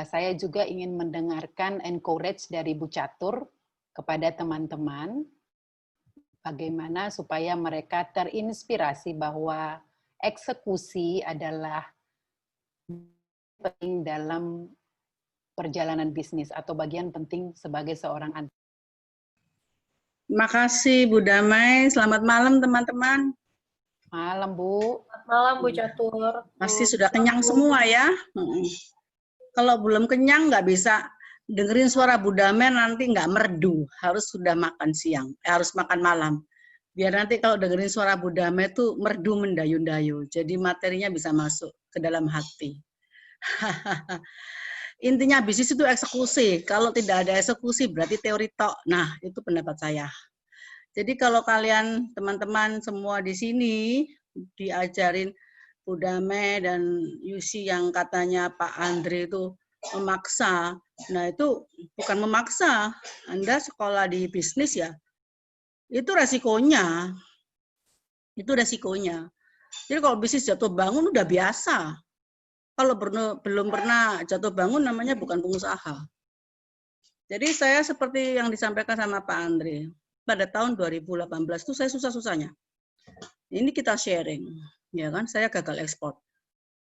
saya juga ingin mendengarkan encourage dari Bu Catur kepada teman-teman, bagaimana supaya mereka terinspirasi bahwa eksekusi adalah penting dalam perjalanan bisnis atau bagian penting sebagai seorang entrepreneur. Terima kasih Bu Damai. Selamat malam teman-teman. Malam Bu. Selamat malam Bu Catur. Pasti sudah kenyang semua ya. Kalau belum kenyang nggak bisa dengerin suara Bu Damai, nanti nggak merdu. Harus sudah makan siang, harus makan malam. Biar nanti kalau dengerin suara Bu Damai itu merdu mendayu-dayu. Jadi materinya bisa masuk ke dalam hati. Intinya bisnis itu eksekusi. Kalau tidak ada eksekusi berarti teori tok. Nah, itu pendapat saya. Jadi kalau kalian teman-teman semua di sini diajarin Bu Dame dan Yusi yang katanya Pak Andre itu memaksa. Nah, itu bukan memaksa. Anda sekolah di bisnis ya. Itu resikonya. Itu resikonya. Jadi kalau bisnis jatuh bangun udah biasa. Kalau belum pernah jatuh bangun namanya bukan pengusaha. Jadi saya seperti yang disampaikan sama Pak Andre, pada tahun 2018 itu saya susah-susahnya. Ini kita sharing, ya kan? Saya gagal ekspor.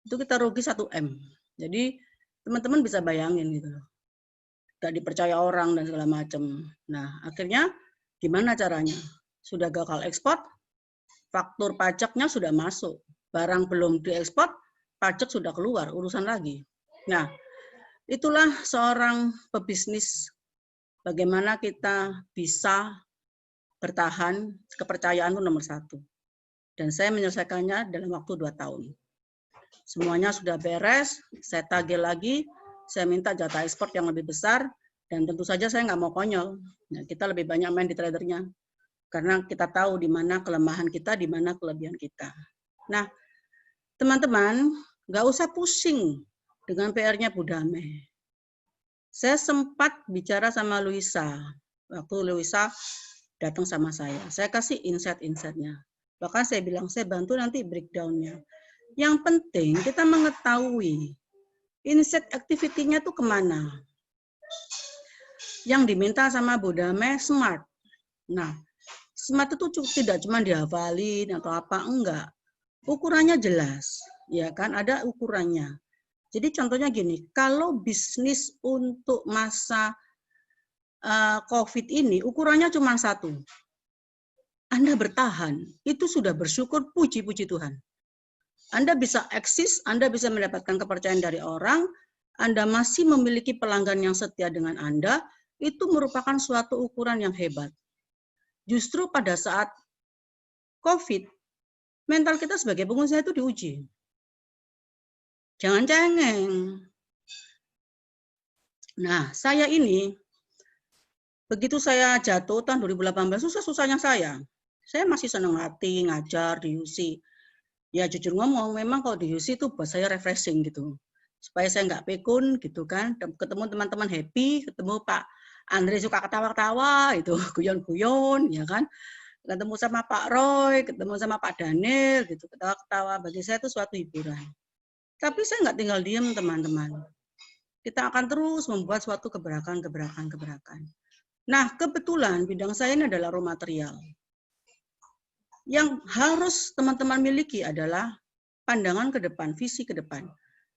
Itu kita rugi 1M. Jadi teman-teman bisa bayangin gitu. Gak dipercaya orang dan segala macam. Nah, akhirnya gimana caranya? Sudah gagal ekspor, faktur pajaknya sudah masuk. Barang belum diekspor, pajak sudah keluar, urusan lagi. Nah, itulah seorang pebisnis. Bagaimana kita bisa bertahan, kepercayaan itu nomor 1. Dan saya menyelesaikannya dalam waktu 2 tahun. Semuanya sudah beres, saya tagih lagi, saya minta jatah ekspor yang lebih besar, dan tentu saja saya nggak mau konyol. Nah, kita lebih banyak main di tradernya. Karena kita tahu di mana kelemahan kita, di mana kelebihan kita. Nah, teman-teman, nggak usah pusing dengan PR-nya Bu Damai. Saya sempat bicara sama Luisa. Waktu Luisa datang sama saya kasih insight-insightnya. Bahkan saya bilang, saya bantu nanti breakdown-nya. Yang penting kita mengetahui insight activity-nya tuh kemana. Yang diminta sama Bu Damai SMART. Nah, SMART itu tidak cuma dihafalin atau apa, enggak. Ukurannya jelas, ya kan? Ada ukurannya. Jadi contohnya gini, kalau bisnis untuk masa COVID ini ukurannya cuma satu. Anda bertahan, itu sudah bersyukur, puji-puji Tuhan. Anda bisa eksis, Anda bisa mendapatkan kepercayaan dari orang, Anda masih memiliki pelanggan yang setia dengan Anda, itu merupakan suatu ukuran yang hebat. Justru pada saat COVID, mental kita sebagai pengusaha itu diuji. Jangan cengeng. Nah, saya ini, begitu saya jatuh tahun 2018, susah-susahnya saya masih senang hati, ngajar di UC. Ya jujur ngomong, memang kalau di UC itu buat saya refreshing gitu. Supaya saya nggak pikun gitu kan, ketemu teman-teman happy, ketemu Pak Andre suka ketawa-ketawa, itu guyon-guyon, ya kan. Ketemu sama Pak Roy, ketemu sama Pak Daniel, gitu ketawa-ketawa. Bagi saya itu suatu hiburan. Tapi saya nggak tinggal diam, teman-teman. Kita akan terus membuat suatu gebrakan. Nah, kebetulan bidang saya ini adalah raw material. Yang harus teman-teman miliki adalah pandangan ke depan, visi ke depan.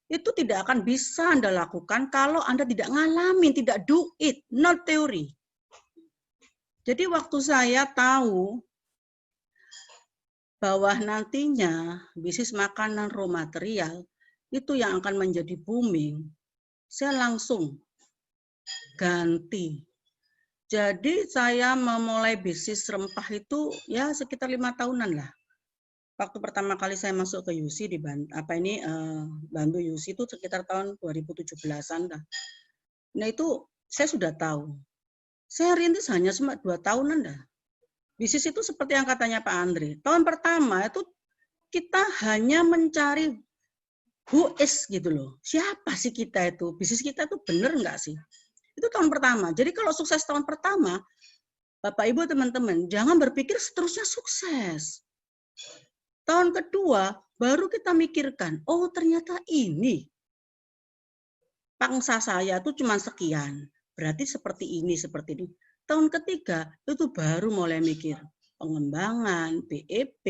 Itu tidak akan bisa Anda lakukan kalau Anda tidak ngalamin, tidak do it, not theory. Jadi waktu saya tahu bahwa nantinya bisnis makanan raw material itu yang akan menjadi booming, saya langsung ganti. Jadi saya memulai bisnis rempah itu ya sekitar 5 tahunan lah. Waktu pertama kali saya masuk ke UC di Bantu UC itu sekitar tahun 2017-an dah. Nah itu saya sudah tahu. Saya rintis hanya cuma 2 tahunan dah. Bisnis itu seperti yang katanya Pak Andre. Tahun pertama itu kita hanya mencari who is gitu loh. Siapa sih kita itu? Bisnis kita itu benar nggak sih? Itu tahun pertama. Jadi kalau sukses tahun pertama, Bapak Ibu teman-teman, jangan berpikir seterusnya sukses. Tahun kedua, baru kita mikirkan, oh ternyata ini. Pangsa saya itu cuma sekian. Berarti seperti ini. Tahun ketiga, itu baru mulai mikir. Pengembangan, BEP.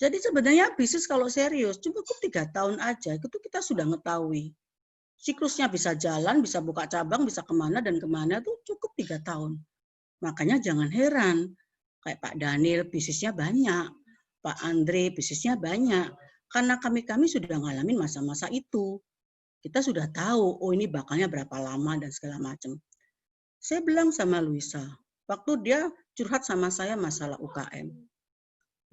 Jadi sebenarnya bisnis kalau serius, cukup 3 tahun aja. Itu kita sudah mengetahui. Siklusnya bisa jalan, bisa buka cabang, bisa kemana dan kemana, itu cukup 3 tahun. Makanya jangan heran. Kayak Pak Daniel, bisnisnya banyak. Pak Andre, bisnisnya banyak. Karena kami sudah ngalamin masa-masa itu. Kita sudah tahu, oh ini bakalnya berapa lama dan segala macam. Saya bilang sama Luisa, waktu dia curhat sama saya masalah UKM.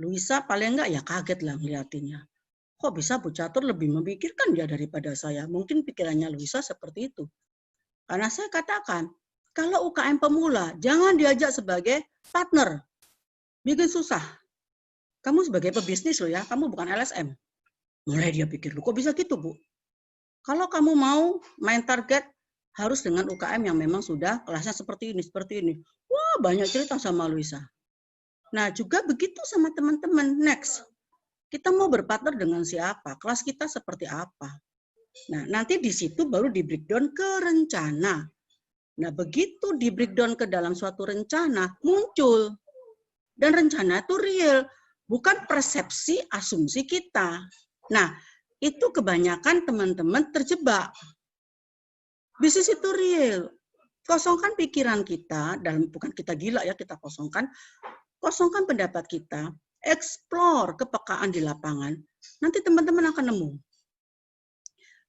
Luisa paling enggak ya kaget lah ngeliatinnya. Kok bisa Bu Catur lebih memikirkan dia daripada saya? Mungkin pikirannya Luisa seperti itu. Karena saya katakan, kalau UKM pemula, jangan diajak sebagai partner. Bikin susah. Kamu sebagai pebisnis loh ya, kamu bukan LSM. Mulai dia pikir, kok bisa gitu Bu? Kalau kamu mau main target, harus dengan UKM yang memang sudah kelasnya seperti ini. Wah, banyak cerita sama Luisa. Nah, juga begitu sama teman-teman. Next, kita mau berpartner dengan siapa? Kelas kita seperti apa? Nah, nanti di situ baru di breakdown ke rencana. Nah, begitu di breakdown ke dalam suatu rencana, muncul. Dan rencana itu real. Bukan persepsi, asumsi kita. Nah, itu kebanyakan teman-teman terjebak. Bisnis itu real. Kosongkan pikiran kita, dan bukan kita gila ya, kita kosongkan pendapat kita, explore kepekaan di lapangan, nanti teman-teman akan nemu.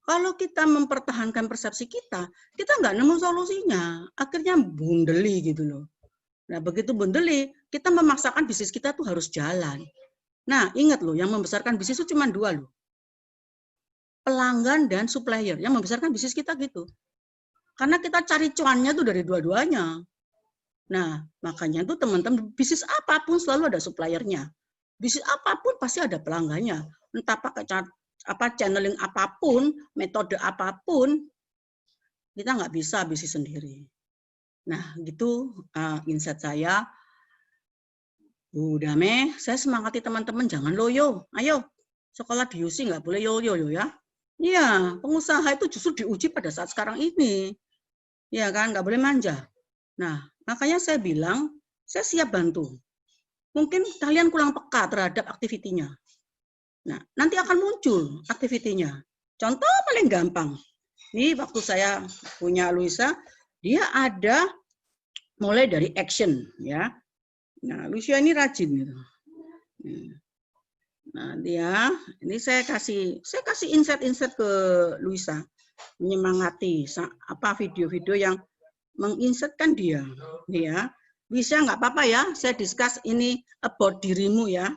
Kalau kita mempertahankan persepsi kita nggak nemu solusinya. Akhirnya bundeli gitu loh. Nah, begitu bundeli, kita memaksakan bisnis kita tuh harus jalan. Nah, ingat loh, yang membesarkan bisnis itu cuma 2 loh. Pelanggan dan supplier. Yang membesarkan bisnis kita gitu. Karena kita cari cuannya tuh dari dua-duanya. Nah, makanya itu teman-teman, bisnis apapun selalu ada suppliernya. Bisnis apapun pasti ada pelanggannya. Entah pakai channeling apapun, metode apapun, kita nggak bisa bisnis sendiri. Nah, gitu insight saya. Bu Dame, saya semangati teman-teman, jangan loyo. Ayo, sekolah di UC nggak boleh yoyo ya. Iya, pengusaha itu justru diuji pada saat sekarang ini. Ya kan, nggak boleh manja. Nah, makanya saya bilang, saya siap bantu. Mungkin kalian kurang peka terhadap aktivitinya. Nah, nanti akan muncul aktivitinya. Contoh paling gampang. Ini waktu saya punya Luisa, dia ada mulai dari action, ya. Nah, Lucia ini rajin gitu. Nah, dia ini saya kasih insight ke Luisa, menyemangati apa video-video yang menginsetkan dia. Ya, bisa nggak apa-apa ya, saya discuss ini about dirimu ya.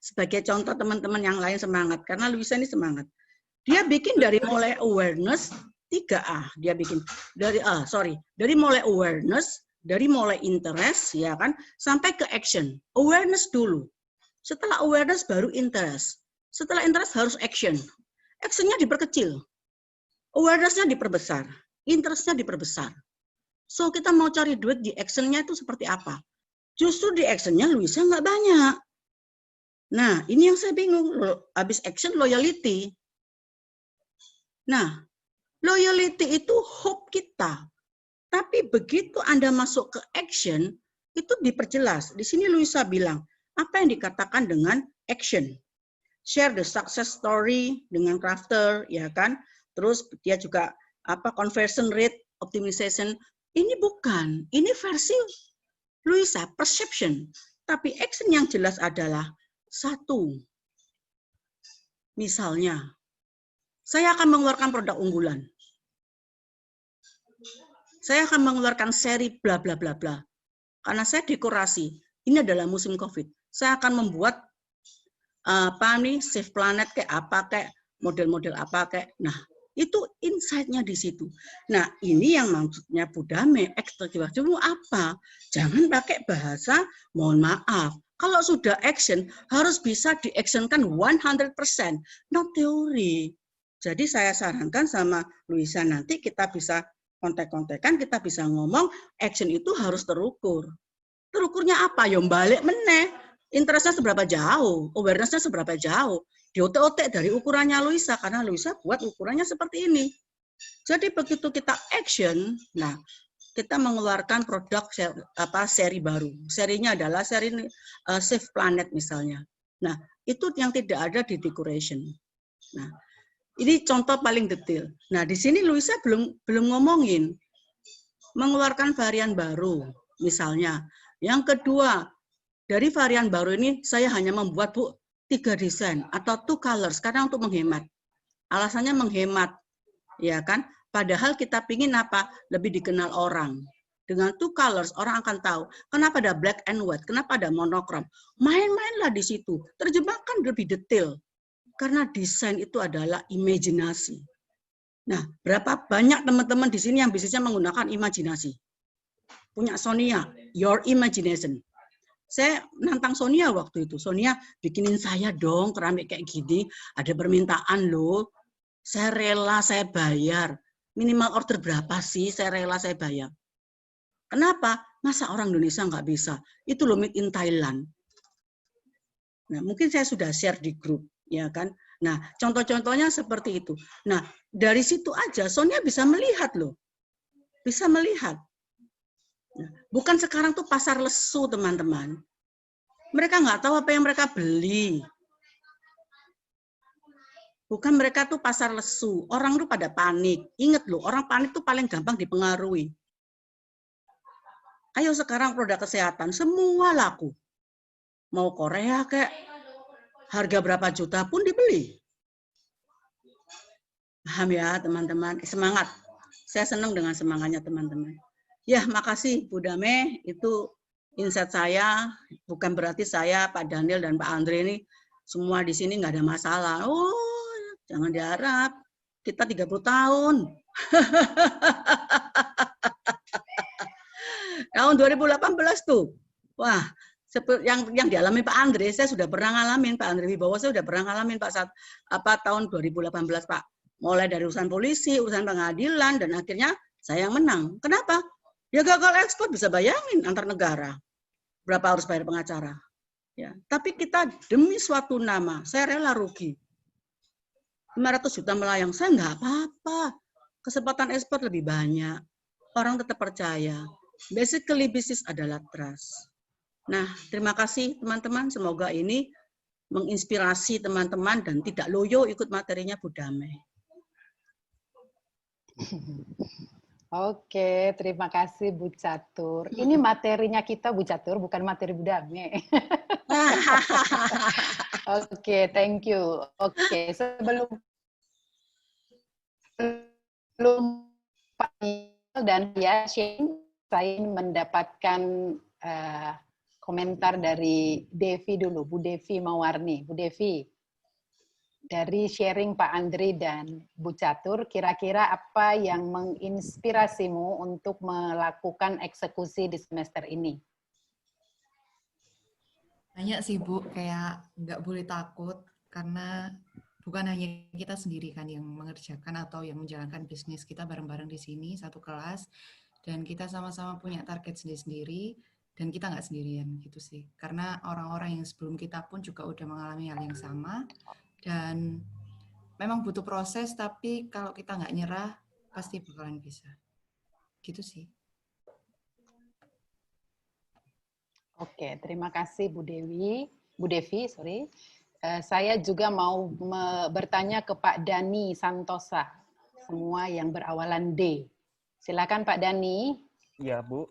Sebagai contoh teman-teman yang lain semangat, karena Luisa ini semangat. Dia bikin dari mulai awareness 3A, dia bikin dari mulai awareness, dari mulai interest ya kan, sampai ke action. Awareness dulu. Setelah awareness baru interest. Setelah interest harus action. Actionnya diperkecil. Awareness-nya diperbesar. Interest-nya diperbesar. So, kita mau cari duit di action-nya itu seperti apa? Justru di action-nya Luisa nggak banyak. Nah, ini yang saya bingung. Habis action, loyalty. Nah, loyalty itu hope kita. Tapi begitu Anda masuk ke action, itu diperjelas. Di sini Luisa bilang, apa yang dikatakan dengan action? Share the success story dengan crafter, ya kan? Terus dia juga conversion rate optimization. Ini bukan, ini versi Luisa, perception. Tapi action yang jelas adalah satu. Misalnya, saya akan mengeluarkan produk unggulan. Saya akan mengeluarkan seri bla bla bla bla. Karena saya dekorasi. Ini adalah musim COVID. Saya akan membuat Save Planet kayak apa kayak model-model apa kayak. Nah, itu insight-nya di situ. Nah, ini yang maksudnya Budame ekstraksi apa? Jangan pakai bahasa mohon maaf. Kalau sudah action harus bisa di-actionkan 100%, not teori. Jadi saya sarankan sama Luisa nanti kita bisa kontek-kontekan, kita bisa ngomong, action itu harus terukur. Terukurnya apa? Ya balik meneh. Interestnya seberapa jauh, awareness-nya seberapa jauh. Diotek-otek dari ukurannya Luisa, karena Luisa buat ukurannya seperti ini. Jadi begitu kita action, nah kita mengeluarkan produk seri baru. Serinya adalah seri Save Planet misalnya. Nah, itu yang tidak ada di decoration. Nah, ini contoh paling detail. Nah, di sini Luisa belum ngomongin mengeluarkan varian baru, misalnya. Yang kedua, dari varian baru ini saya hanya membuat 3 desain atau 2 colors karena untuk menghemat. Alasannya menghemat, ya kan? Padahal kita pingin apa? Lebih dikenal orang. Dengan 2 colors orang akan tahu kenapa ada black and white, kenapa ada monokrom. Main-mainlah di situ, terjemahkan lebih detail. Karena desain itu adalah imajinasi. Nah, berapa banyak teman-teman di sini yang bisnisnya menggunakan imajinasi? Punya Sonia, your imagination. Saya nantang Sonia waktu itu. Sonia, bikinin saya dong keramik kayak gini. Ada permintaan loh. Saya rela, saya bayar. Minimal order berapa sih? Saya rela, saya bayar. Kenapa? Masa orang Indonesia nggak bisa? Itu loh made in Thailand. Nah, mungkin saya sudah share di grup. Ya kan? Nah, contoh-contohnya seperti itu. Nah, dari situ aja Sonia bisa melihat loh. Bisa melihat. Nah, bukan sekarang tuh pasar lesu, teman-teman. Mereka nggak tahu apa yang mereka beli. Bukan mereka tuh pasar lesu. Orang tuh pada panik. Ingat loh, orang panik tuh paling gampang dipengaruhi. Ayo sekarang produk kesehatan, semua laku. Mau Korea kayak harga berapa juta pun dibeli. Paham ya teman-teman? Semangat. Saya senang dengan semangatnya teman-teman. Ya, makasih Bu Dame. Itu insight saya. Bukan berarti saya, Pak Daniel, dan Pak Andre ini semua di sini nggak ada masalah. Oh, jangan diharap. Kita 30 tahun. Tahun 2018 tuh. Wah, yang dialami Pak Andre, saya sudah pernah ngalamin, Pak Andre Wibowo, saya sudah pernah ngalamin Pak saat tahun 2018 Pak. Mulai dari urusan polisi, urusan pengadilan, dan akhirnya saya yang menang. Kenapa? Ya gagal ekspor, bisa bayangin antar negara. Berapa harus bayar pengacara. Ya, tapi kita demi suatu nama, saya rela rugi. 500 juta melayang, saya nggak apa-apa. Kesempatan ekspor lebih banyak. Orang tetap percaya. Basically, bisnis adalah trust. Nah, terima kasih teman-teman. Semoga ini menginspirasi teman-teman dan tidak loyo ikut materinya Bu Damai. Oke, terima kasih Bu Catur. Ini materinya kita Bu Catur, bukan materi Bu Damai. Oke, thank you. Oke, sebelum Pak dan ya, saya mendapatkan komentar dari Devi dulu, Bu Devi Mawarni. Bu Devi, dari sharing Pak Andri dan Bu Catur, kira-kira apa yang menginspirasimu untuk melakukan eksekusi di semester ini? Banyak sih Bu, kayak nggak boleh takut, karena bukan hanya kita sendiri kan yang mengerjakan atau yang menjalankan bisnis, kita bareng-bareng di sini, satu kelas, dan kita sama-sama punya target sendiri-sendiri, dan kita nggak sendirian gitu sih. Karena orang-orang yang sebelum kita pun juga udah mengalami hal yang sama, dan memang butuh proses, tapi kalau kita nggak nyerah, pasti bakalan bisa. Gitu sih. Oke, terima kasih Bu Devi. Saya juga mau bertanya ke Pak Dani Santosa, semua yang berawalan D. Silakan Pak Dani. Iya, Bu.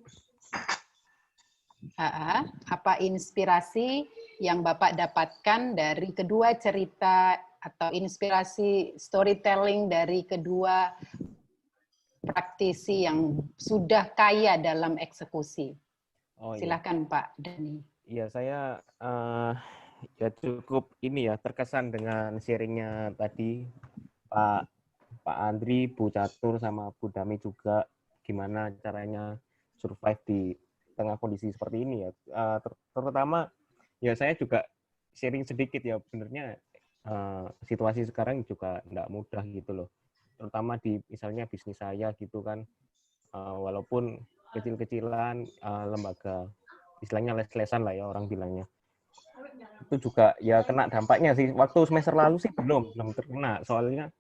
Apa inspirasi yang Bapak dapatkan dari kedua cerita atau inspirasi storytelling dari kedua praktisi yang sudah kaya dalam eksekusi? Silakan Pak Dani. Iya, saya ya cukup ini ya terkesan dengan sharingnya tadi Pak Andri, Bu Catur sama Bu Dami juga, gimana caranya survive di tengah kondisi seperti ini ya. Terutama ya saya juga sharing sedikit ya, benernya situasi sekarang juga nggak mudah gitu loh. Terutama di misalnya bisnis saya gitu kan, walaupun kecil-kecilan, lembaga istilahnya les-lesan lah ya orang bilangnya, itu juga ya kena dampaknya sih. Waktu semester lalu sih belum terkena, soalnya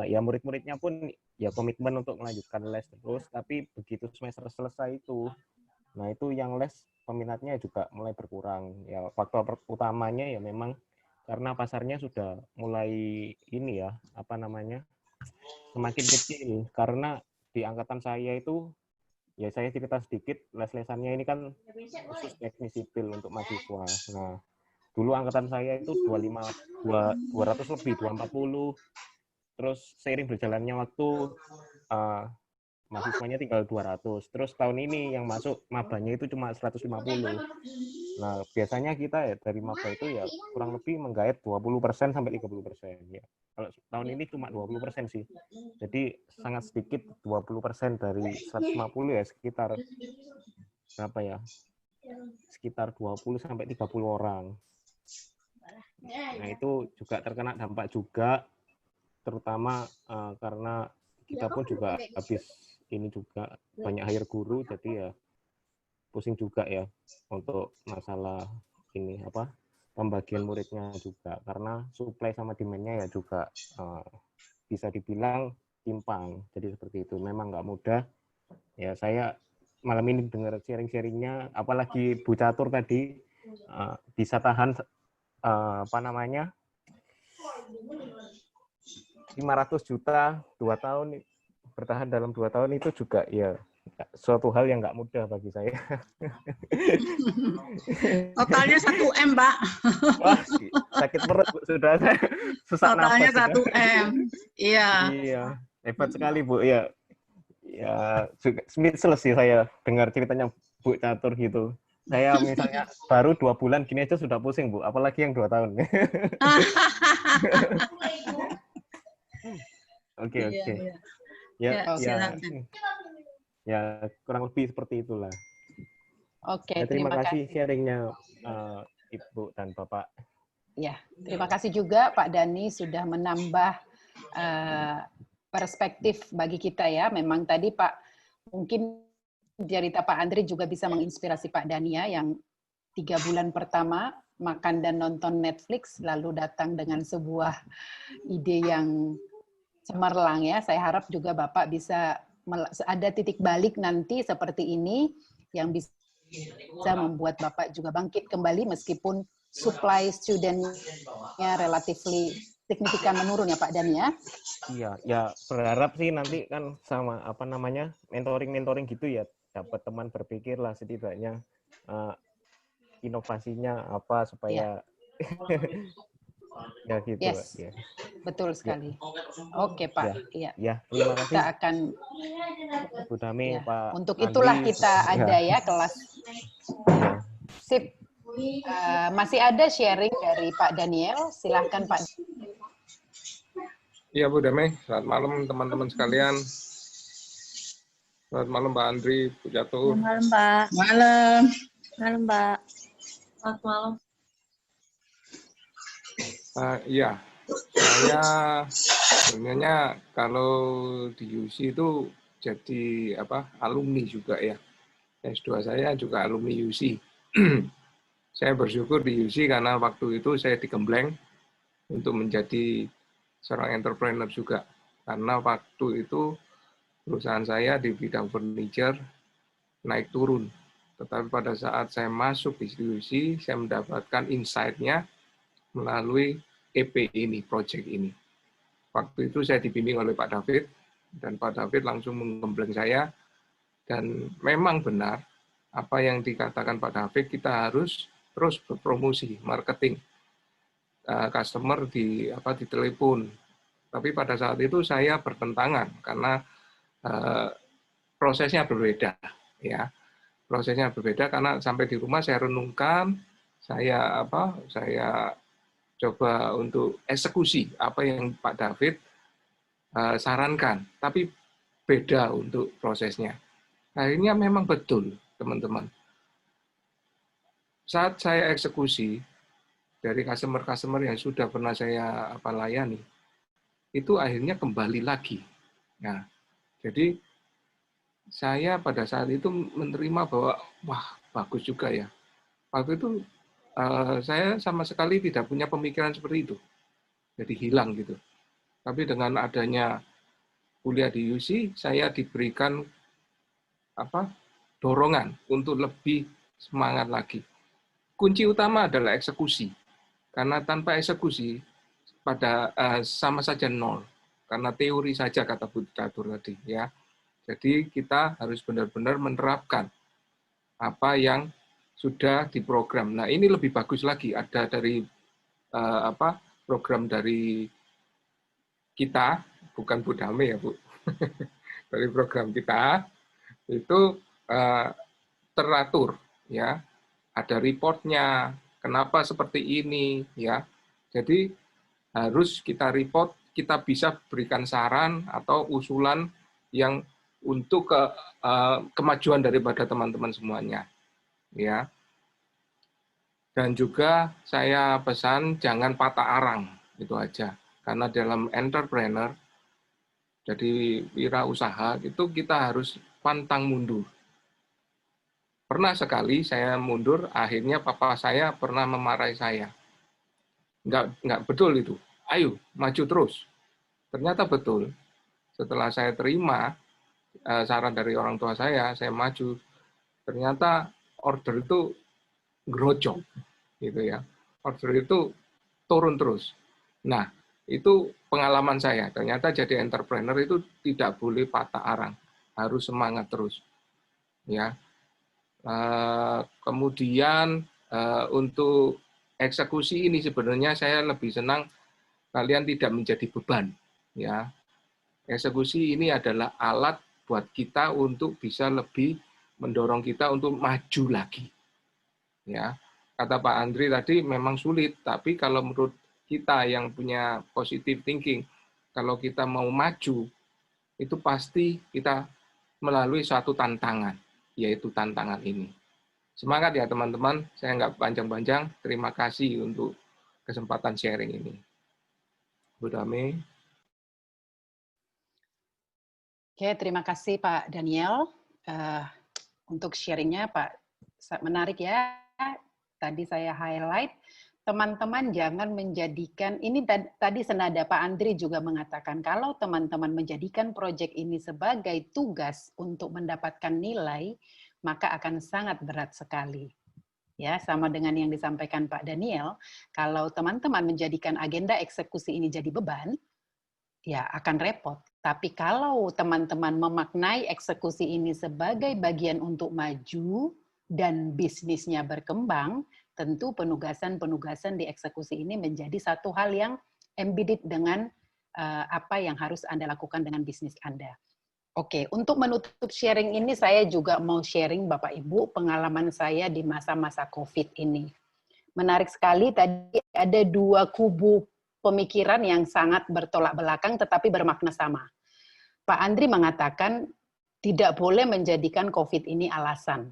ya murid-muridnya pun ya komitmen untuk melanjutkan les terus, tapi begitu semester selesai itu, nah itu yang les peminatnya juga mulai berkurang. Ya faktor utamanya ya memang karena pasarnya sudah mulai ini ya, apa namanya, semakin kecil. Karena di angkatan saya itu, ya saya cerita sedikit, les-lesannya ini kan khusus teknik sipil untuk mahasiswa. Nah, dulu angkatan saya itu 200 lebih, 240. Terus seiring berjalannya waktu, mahasiswanya tinggal 200. Terus tahun ini yang masuk mabanya itu cuma 150. Nah, biasanya kita ya dari maba itu ya kurang lebih menggait 20% sampai 30%. Ya. Kalau tahun ini cuma 20% sih. Jadi sangat sedikit, 20% dari 150 ya sekitar berapa ya? Sekitar 20 sampai 30 orang. Nah, itu juga terkena dampak juga, terutama karena kita pun juga habis ini juga banyak hire guru, jadi ya pusing juga ya untuk masalah ini apa pembagian muridnya juga, karena supply sama demand-nya ya juga bisa dibilang timpang. Jadi seperti itu, memang nggak mudah. Ya saya malam ini dengar sharing-sharingnya, apalagi Bu Catur tadi bisa tahan apa namanya 500 juta 2 tahun, bertahan dalam 2 tahun itu juga ya suatu hal yang nggak mudah bagi saya. Totalnya 1M, Pak. Wah, sakit perut Bu, sudah sesak totalnya nafas. Totalnya 1M. Iya. Iya, hebat sekali Bu. Ya, ya speechless sih saya dengar ceritanya Bu Catur gitu. Saya misalnya baru 2 bulan gini aja sudah pusing Bu, apalagi yang 2 tahun. Oke. Ya, ya kurang lebih seperti itulah. Oke, terima kasih sharingnya Ibu dan Bapak. Ya, terima kasih juga Pak Dhani sudah menambah perspektif bagi kita ya. Memang tadi Pak, mungkin cerita Pak Andri juga bisa menginspirasi Pak Dhani ya, yang 3 bulan pertama makan dan nonton Netflix, lalu datang dengan sebuah ide yang cemerlang ya. Saya harap juga Bapak bisa ada titik balik nanti seperti ini yang bisa membuat Bapak juga bangkit kembali meskipun supply student-nya relatively signifikan menurun ya Pak Dhani ya. Iya, ya berharap sih nanti kan sama apa namanya mentoring gitu ya, dapat teman berpikir lah setidaknya inovasinya apa supaya ya gitu. Yes, ya. Betul sekali. Oke Pak. Ya, terima kasih. Kita akan Bu Dhami, Pak untuk Andri, itulah kita ada ya kelas. Sip. Masih ada sharing dari Pak Daniel. Silahkan Pak. Iya Bu Dhami, selamat malam teman-teman sekalian. Selamat malam Mbak Andri, Bu Catur. Selamat malam Pak. Malam. Malam Mbak. Selamat malam. Iya, saya sebenarnya kalau di UC itu jadi alumni juga ya. S2 saya juga alumni UC. Saya bersyukur di UC karena waktu itu saya digembleng untuk menjadi seorang entrepreneur juga. Karena waktu itu perusahaan saya di bidang furniture naik turun. Tetapi pada saat saya masuk di UC, saya mendapatkan insight-nya melalui EP ini, project ini. Waktu itu saya dibimbing oleh Pak David, dan Pak David langsung menggembleng saya, dan memang benar apa yang dikatakan Pak David, kita harus terus berpromosi, marketing, customer di telepon. Tapi pada saat itu saya bertentangan karena prosesnya berbeda, ya. Prosesnya berbeda karena sampai di rumah saya renungkan, saya coba untuk eksekusi apa yang Pak David sarankan, tapi beda untuk prosesnya. Akhirnya memang betul, teman-teman. Saat saya eksekusi dari customer-customer yang sudah pernah saya layani, itu akhirnya kembali lagi. Nah, jadi saya pada saat itu menerima bahwa, wah, bagus juga ya. Waktu itu saya sama sekali tidak punya pemikiran seperti itu. Jadi hilang gitu. Tapi dengan adanya kuliah di UC, saya diberikan dorongan untuk lebih semangat lagi. Kunci utama adalah eksekusi. Karena tanpa eksekusi pada sama saja nol. Karena teori saja kata Bu Catur tadi ya. Jadi kita harus benar-benar menerapkan apa yang sudah diprogram. Nah, ini lebih bagus lagi, ada dari program dari kita, bukan Bu Dhami ya, Bu. Dari program kita itu teratur ya. Ada reportnya, kenapa seperti ini ya. Jadi harus kita report, kita bisa berikan saran atau usulan yang untuk kemajuan daripada teman-teman semuanya. Ya. Dan juga saya pesan jangan patah arang, itu aja. Karena dalam entrepreneur, jadi wirausaha, itu kita harus pantang mundur. Pernah sekali saya mundur, akhirnya papa saya pernah memarahi saya. Enggak betul itu. Ayo, maju terus. Ternyata betul. Setelah saya terima saran dari orang tua saya maju. Ternyata order itu gerojok, gitu ya. Order itu turun terus. Nah, itu pengalaman saya. Ternyata jadi entrepreneur itu tidak boleh patah arang, harus semangat terus. Ya. Kemudian untuk eksekusi ini sebenarnya saya lebih senang kalian tidak menjadi beban. Ya. Eksekusi ini adalah alat buat kita untuk bisa lebih mendorong kita untuk maju lagi. Ya, kata Pak Andri tadi memang sulit, tapi kalau menurut kita yang punya positive thinking, kalau kita mau maju, itu pasti kita melalui suatu tantangan, yaitu tantangan ini. Semangat ya teman-teman, saya nggak panjang-panjang. Terima kasih untuk kesempatan sharing ini. Bu Dami. Oke, terima kasih Pak Daniel untuk sharingnya, Pak. Menarik ya. Tadi saya highlight, teman-teman jangan menjadikan, ini tadi senada Pak Andri juga mengatakan, kalau teman-teman menjadikan proyek ini sebagai tugas untuk mendapatkan nilai, maka akan sangat berat sekali. Ya, sama dengan yang disampaikan Pak Daniel, kalau teman-teman menjadikan agenda eksekusi ini jadi beban, ya akan repot. Tapi kalau teman-teman memaknai eksekusi ini sebagai bagian untuk maju dan bisnisnya berkembang, tentu penugasan-penugasan di eksekusi ini menjadi satu hal yang embedded dengan apa yang harus Anda lakukan dengan bisnis Anda. Oke, untuk menutup sharing ini saya juga mau sharing Bapak Ibu pengalaman saya di masa-masa COVID ini. Menarik sekali, tadi ada dua kubu pemikiran yang sangat bertolak belakang tetapi bermakna sama. Pak Andri mengatakan tidak boleh menjadikan COVID ini alasan.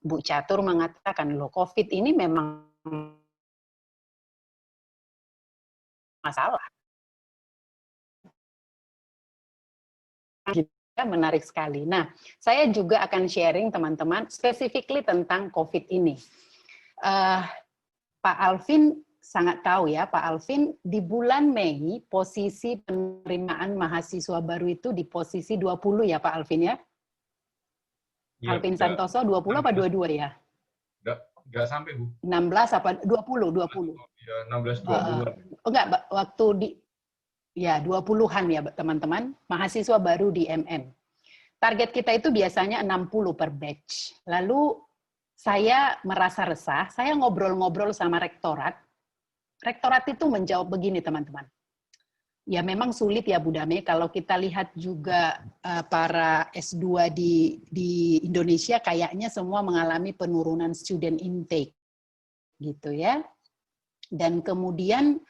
Bu Catur mengatakan, loh COVID ini memang masalah. Menarik sekali. Nah, saya juga akan sharing teman-teman specifically tentang COVID ini. Pak Alvin sangat tahu ya, Pak Alvin, di bulan Mei posisi penerimaan mahasiswa baru itu di posisi 20 ya Pak Alvin ya? Ya, Alvin Santoso 20 apa 22 ya? Enggak sampai, Bu. 16 apa 20? 20. Ya, 16 20. Enggak, waktu di ya 20-an ya teman-teman, mahasiswa baru di MM. Target kita itu biasanya 60 per batch. Lalu saya merasa resah, saya ngobrol-ngobrol sama rektorat. Rektorat itu menjawab begini teman-teman. Ya memang sulit ya Bu Dame, kalau kita lihat juga para S2 di Indonesia kayaknya semua mengalami penurunan student intake. Gitu ya. Dan kemudian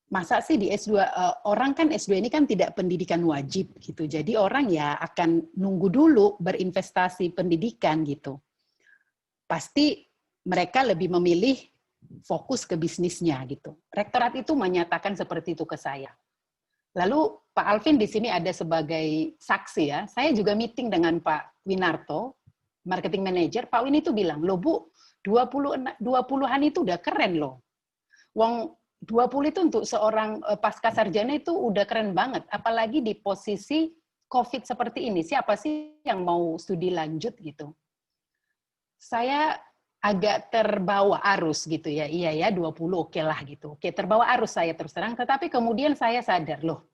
masa sih di S2, orang kan S2 ini kan tidak pendidikan wajib gitu. Jadi orang ya akan nunggu dulu berinvestasi pendidikan gitu. Pasti mereka lebih memilih fokus ke bisnisnya gitu. Rektorat itu menyatakan seperti itu ke saya. Lalu Pak Alvin di sini ada sebagai saksi ya. Saya juga meeting dengan Pak Winarto, marketing manager. Pak Win itu bilang, "Loh Bu, 20-an itu udah keren loh. Wong 20 itu untuk seorang pasca sarjana itu udah keren banget. Apalagi di posisi COVID seperti ini. Siapa sih yang mau studi lanjut gitu?" Saya agak terbawa arus gitu ya. Iya ya, 20 oke lah gitu. Oke, terbawa arus saya terus terang. Tetapi kemudian saya sadar, loh,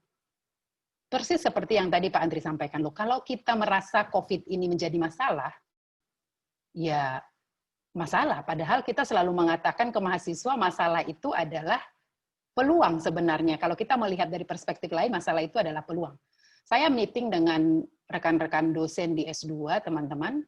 persis seperti yang tadi Pak Andri sampaikan, loh, kalau kita merasa COVID ini menjadi masalah, ya masalah. Padahal kita selalu mengatakan ke mahasiswa masalah itu adalah peluang sebenarnya. Kalau kita melihat dari perspektif lain, masalah itu adalah peluang. Saya meeting dengan rekan-rekan dosen di S2, teman-teman.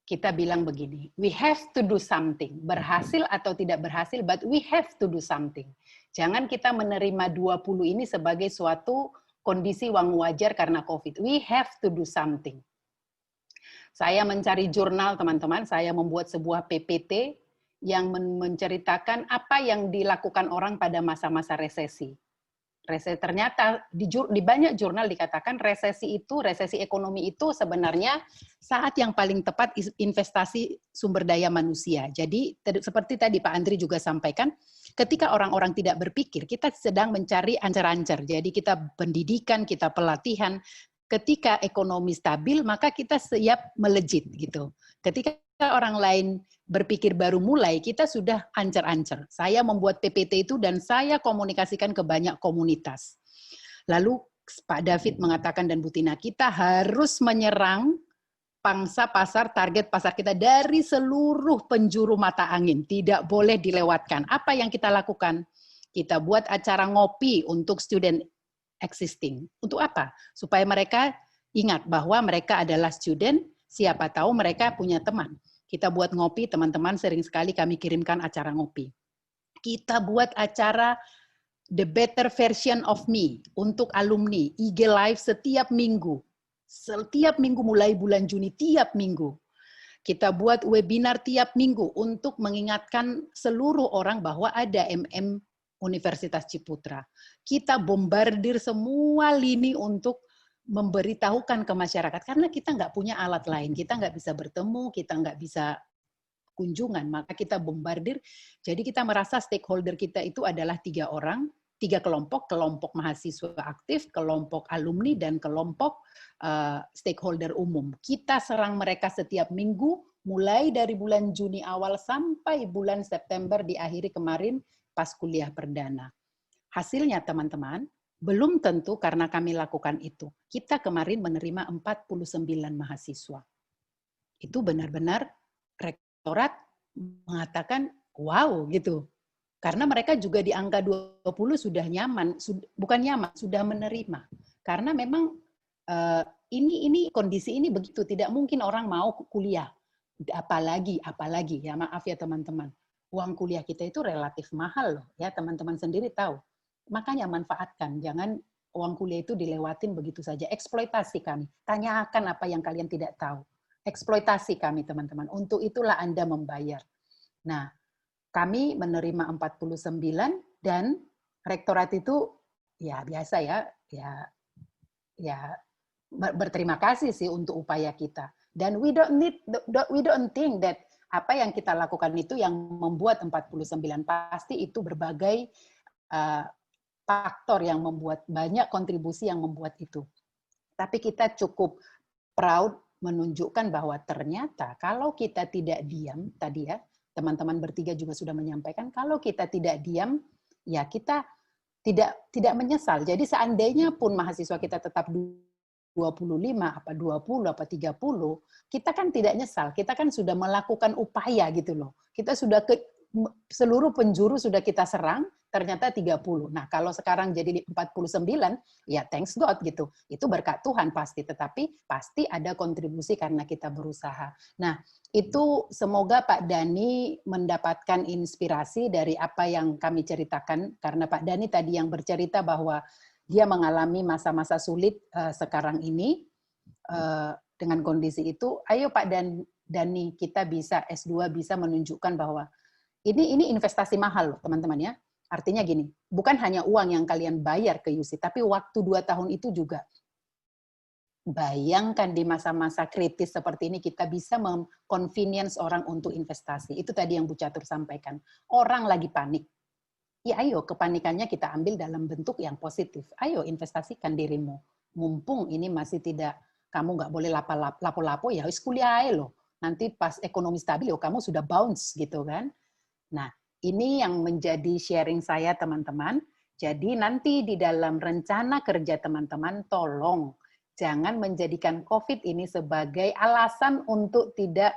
Kita bilang begini, we have to do something. Berhasil atau tidak berhasil, but we have to do something. Jangan kita menerima 20 ini sebagai suatu kondisi yang wajar karena COVID. We have to do something. Saya mencari jurnal, teman-teman. Saya membuat sebuah PPT yang menceritakan apa yang dilakukan orang pada masa-masa resesi. Ternyata di banyak jurnal dikatakan resesi ekonomi itu sebenarnya saat yang paling tepat investasi sumber daya manusia. Jadi seperti tadi Pak Andri juga sampaikan, ketika orang-orang tidak berpikir, kita sedang mencari ancer-ancer. Jadi kita pendidikan, kita pelatihan. Ketika ekonomi stabil, maka kita siap melejit gitu. Ketika orang lain berpikir baru mulai, kita sudah ancer-ancer. Saya membuat PPT itu dan saya komunikasikan ke banyak komunitas. Lalu Pak David mengatakan dan Bu Tina, kita harus menyerang pangsa pasar, target pasar kita dari seluruh penjuru mata angin. Tidak boleh dilewatkan. Apa yang kita lakukan? Kita buat acara ngopi untuk student existing. Untuk apa? Supaya mereka ingat bahwa mereka adalah student, siapa tahu mereka punya teman. Kita buat ngopi, teman-teman sering sekali kami kirimkan acara ngopi. Kita buat acara The Better Version of Me untuk alumni, IG Live setiap minggu. Setiap minggu mulai bulan Juni, tiap minggu. Kita buat webinar tiap minggu untuk mengingatkan seluruh orang bahwa ada MM Universitas Ciputra. Kita bombardir semua lini untuk memberitahukan ke masyarakat, karena kita nggak punya alat lain, kita nggak bisa bertemu, kita nggak bisa kunjungan, maka kita bombardir. Jadi kita merasa stakeholder kita itu adalah 3 orang, 3 kelompok, kelompok mahasiswa aktif, kelompok alumni, dan kelompok stakeholder umum. Kita serang mereka setiap minggu, mulai dari bulan Juni awal sampai bulan September diakhiri kemarin pas kuliah perdana. Hasilnya teman-teman, belum tentu karena kami lakukan itu. Kita kemarin menerima 49 mahasiswa. Itu benar-benar rektorat mengatakan, wow gitu. Karena mereka juga di angka 20 sudah nyaman, bukan nyaman, sudah menerima. Karena memang ini kondisi ini begitu, tidak mungkin orang mau kuliah. Apalagi ya, maaf ya teman-teman. Uang kuliah kita itu relatif mahal loh, ya teman-teman sendiri tahu. Makanya manfaatkan, jangan uang kuliah itu dilewatin begitu saja. Eksploitasi kami, tanyakan apa yang kalian tidak tahu. Eksploitasi kami teman-teman, untuk itulah Anda membayar. Nah, kami menerima 49 dan rektorat itu ya biasa ya berterima kasih sih untuk upaya kita. Dan we don't think that apa yang kita lakukan itu yang membuat 49, pasti itu berbagai faktor yang membuat, banyak kontribusi yang membuat itu. Tapi kita cukup proud menunjukkan bahwa ternyata kalau kita tidak diam, tadi ya, teman-teman bertiga juga sudah menyampaikan, kalau kita tidak diam, ya kita tidak menyesal. Jadi seandainya pun mahasiswa kita tetap 25, apa 20, apa 30, kita kan tidak nyesal. Kita kan sudah melakukan upaya gitu loh. Kita sudah seluruh penjuru sudah kita serang, ternyata 30. Nah, kalau sekarang jadi 49, ya thanks God gitu. Itu berkat Tuhan pasti, tetapi pasti ada kontribusi karena kita berusaha. Nah, itu semoga Pak Dhani mendapatkan inspirasi dari apa yang kami ceritakan, karena Pak Dhani tadi yang bercerita bahwa dia mengalami masa-masa sulit sekarang ini dengan kondisi itu. Ayo Pak Dhani, kita bisa S2 bisa menunjukkan bahwa ini investasi mahal loh teman-teman ya. Artinya gini, bukan hanya uang yang kalian bayar ke UC, tapi waktu 2 tahun itu juga. Bayangkan di masa-masa kritis seperti ini kita bisa convenience orang untuk investasi. Itu tadi yang Bu Catur sampaikan. Orang lagi panik. Ya ayo kepanikannya kita ambil dalam bentuk yang positif. Ayo investasikan dirimu. Mumpung ini masih tidak, kamu nggak boleh lapo-lapo, ya wis kuliah aja loh. Nanti pas ekonomi stabil, kamu sudah bounce gitu kan. Nah, ini yang menjadi sharing saya teman-teman. Jadi nanti di dalam rencana kerja teman-teman, tolong jangan menjadikan COVID ini sebagai alasan untuk tidak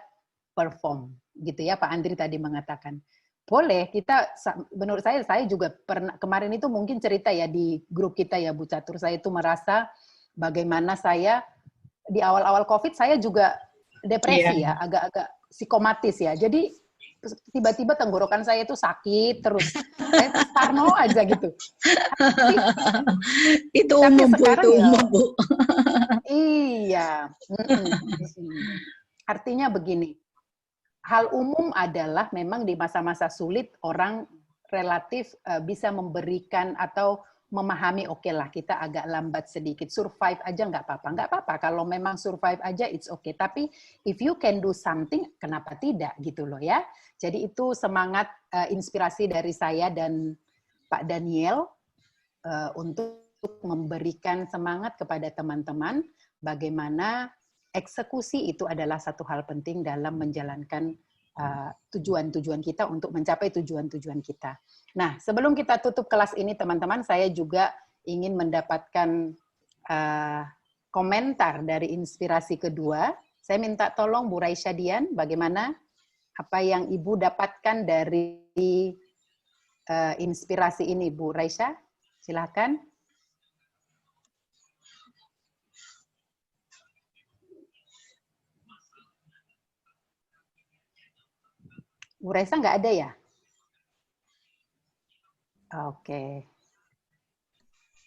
perform. Gitu ya, Pak Andri tadi mengatakan. Boleh, kita, menurut saya juga pernah, kemarin itu mungkin cerita ya di grup kita ya Bu Catur, saya itu merasa bagaimana saya di awal-awal COVID saya juga depresi ya, agak-agak psikomatis ya. Jadi tiba-tiba tenggorokan saya itu sakit terus, saya tuh parno aja gitu. Itu umum Bu, itu umum Bu. Iya. Artinya begini, hal umum adalah memang di masa-masa sulit orang relatif bisa memberikan atau memahami, oke lah kita agak lambat sedikit, survive aja nggak apa-apa. Kalau memang survive aja it's okay. Tapi if you can do something, kenapa tidak gitu loh ya. Jadi itu semangat inspirasi dari saya dan Pak Daniel untuk memberikan semangat kepada teman-teman bagaimana eksekusi itu adalah satu hal penting dalam menjalankan tujuan-tujuan kita untuk mencapai tujuan-tujuan kita. Nah, sebelum kita tutup kelas ini, teman-teman, saya juga ingin mendapatkan komentar dari inspirasi kedua. Saya minta tolong Bu Raisya Dian, bagaimana apa yang Ibu dapatkan dari inspirasi ini, Bu Raisya? Silakan. Bu Raisa nggak ada ya? Oke.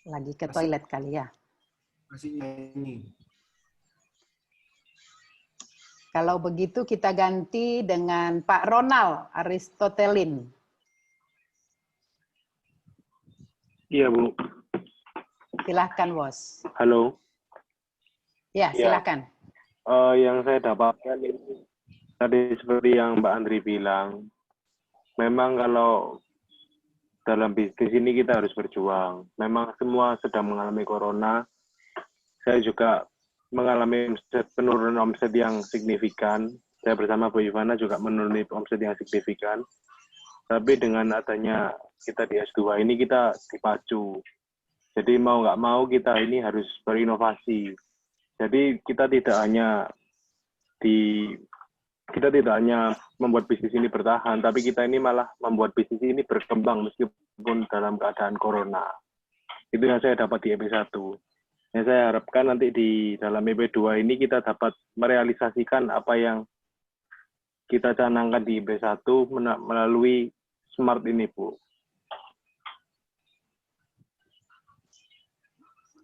Lagi ke toilet kali ya? Masih nyanyi. Kalau begitu kita ganti dengan Pak Ronald Aristotelin. Iya, Bu. Silahkan, Bos. Halo. Ya, silakan. Yang saya dapatkan ini tadi seperti yang Mbak Andri bilang, memang kalau dalam bisnis ini kita harus berjuang. Memang semua sedang mengalami corona. Saya juga mengalami penurunan omset yang signifikan. Saya bersama Bu Ivana juga menuruni omset yang signifikan. Tapi dengan adanya kita di S2 ini kita dipacu. Jadi mau nggak mau kita ini harus berinovasi. Jadi kita tidak hanya membuat bisnis ini bertahan, tapi kita ini malah membuat bisnis ini berkembang meskipun dalam keadaan corona. Itu yang saya dapat di EP1. Yang saya harapkan nanti di dalam EP2 ini kita dapat merealisasikan apa yang kita canangkan di EP1 melalui Smart ini, Bu.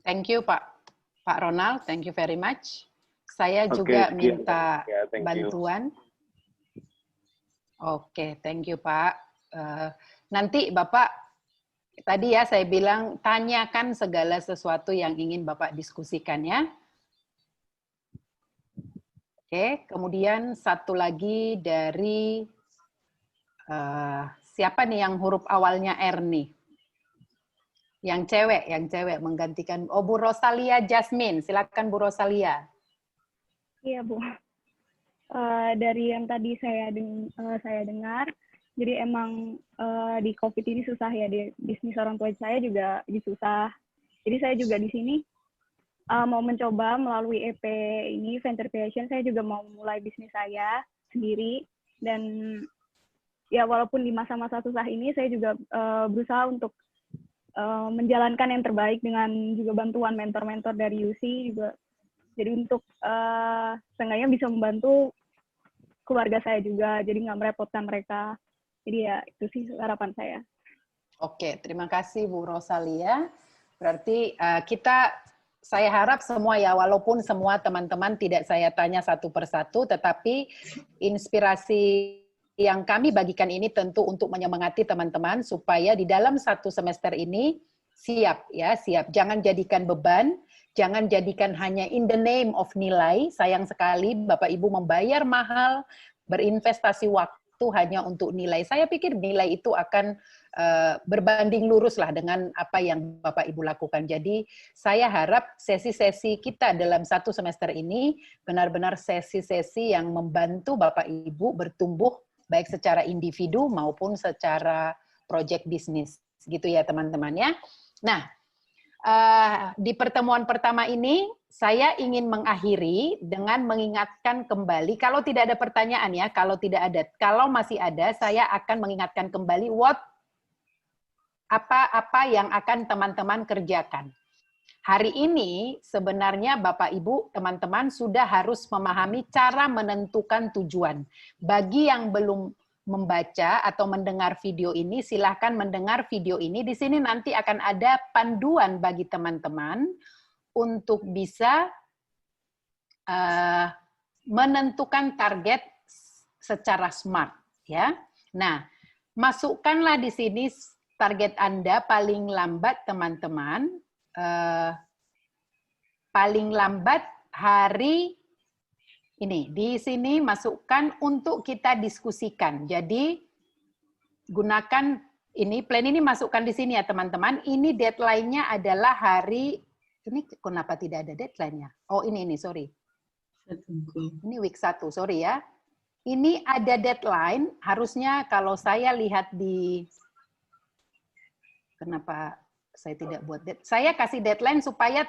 Thank you, Pak Ronald. Thank you very much. Saya juga minta bantuan. Oke, thank you, Pak. Nanti Bapak, tadi ya saya bilang, tanyakan segala sesuatu yang ingin Bapak diskusikan ya. Oke, kemudian satu lagi dari, siapa nih yang huruf awalnya R nih? Yang cewek menggantikan, Bu Rosalia Jasmine, silakan Bu Rosalia. Iya, Bu. Dari yang tadi saya dengar, jadi emang di COVID ini susah ya, di bisnis orang tua saya juga susah. Jadi saya juga di sini mau mencoba melalui EP ini, Venture Creation, saya juga mau mulai bisnis saya sendiri. Dan ya walaupun di masa-masa susah ini, saya juga berusaha untuk menjalankan yang terbaik dengan juga bantuan mentor-mentor dari UC juga. Jadi untuk seenggaknya bisa membantu keluarga saya juga, jadi nggak merepotkan mereka. Jadi ya itu sih harapan saya. Oke, terima kasih Bu Rosalia. Berarti saya harap semua ya, walaupun semua teman-teman tidak saya tanya satu persatu, tetapi inspirasi yang kami bagikan ini tentu untuk menyemangati teman-teman supaya di dalam satu semester ini siap. Jangan jadikan beban, jangan jadikan hanya in the name of nilai. Sayang sekali Bapak Ibu membayar mahal, berinvestasi waktu hanya untuk nilai. Saya pikir nilai itu akan berbanding lurus lah dengan apa yang Bapak Ibu lakukan. Jadi saya harap sesi-sesi kita dalam satu semester ini benar-benar sesi-sesi yang membantu Bapak Ibu bertumbuh baik secara individu maupun secara project bisnis. Gitu ya teman-teman ya. Nah, di pertemuan pertama ini saya ingin mengakhiri dengan mengingatkan kembali, kalau tidak ada pertanyaan ya, kalau masih ada, saya akan mengingatkan kembali apa yang akan teman-teman kerjakan. Hari ini sebenarnya Bapak Ibu, teman-teman sudah harus memahami cara menentukan tujuan. Bagi yang belum membaca atau mendengar video ini, silahkan mendengar video ini. Di sini nanti akan ada panduan bagi teman-teman untuk bisa menentukan target secara smart. Ya. Nah, masukkanlah di sini target Anda paling lambat teman-teman. Paling lambat hari ini. Di sini masukkan untuk kita diskusikan. Jadi gunakan ini, plan ini masukkan di sini ya teman-teman. Ini deadline-nya adalah hari, ini kenapa tidak ada deadline-nya? Oh ini sorry. Ini week 1, sorry ya. Ini ada deadline, harusnya kalau saya lihat di, kenapa saya tidak buat saya kasih deadline supaya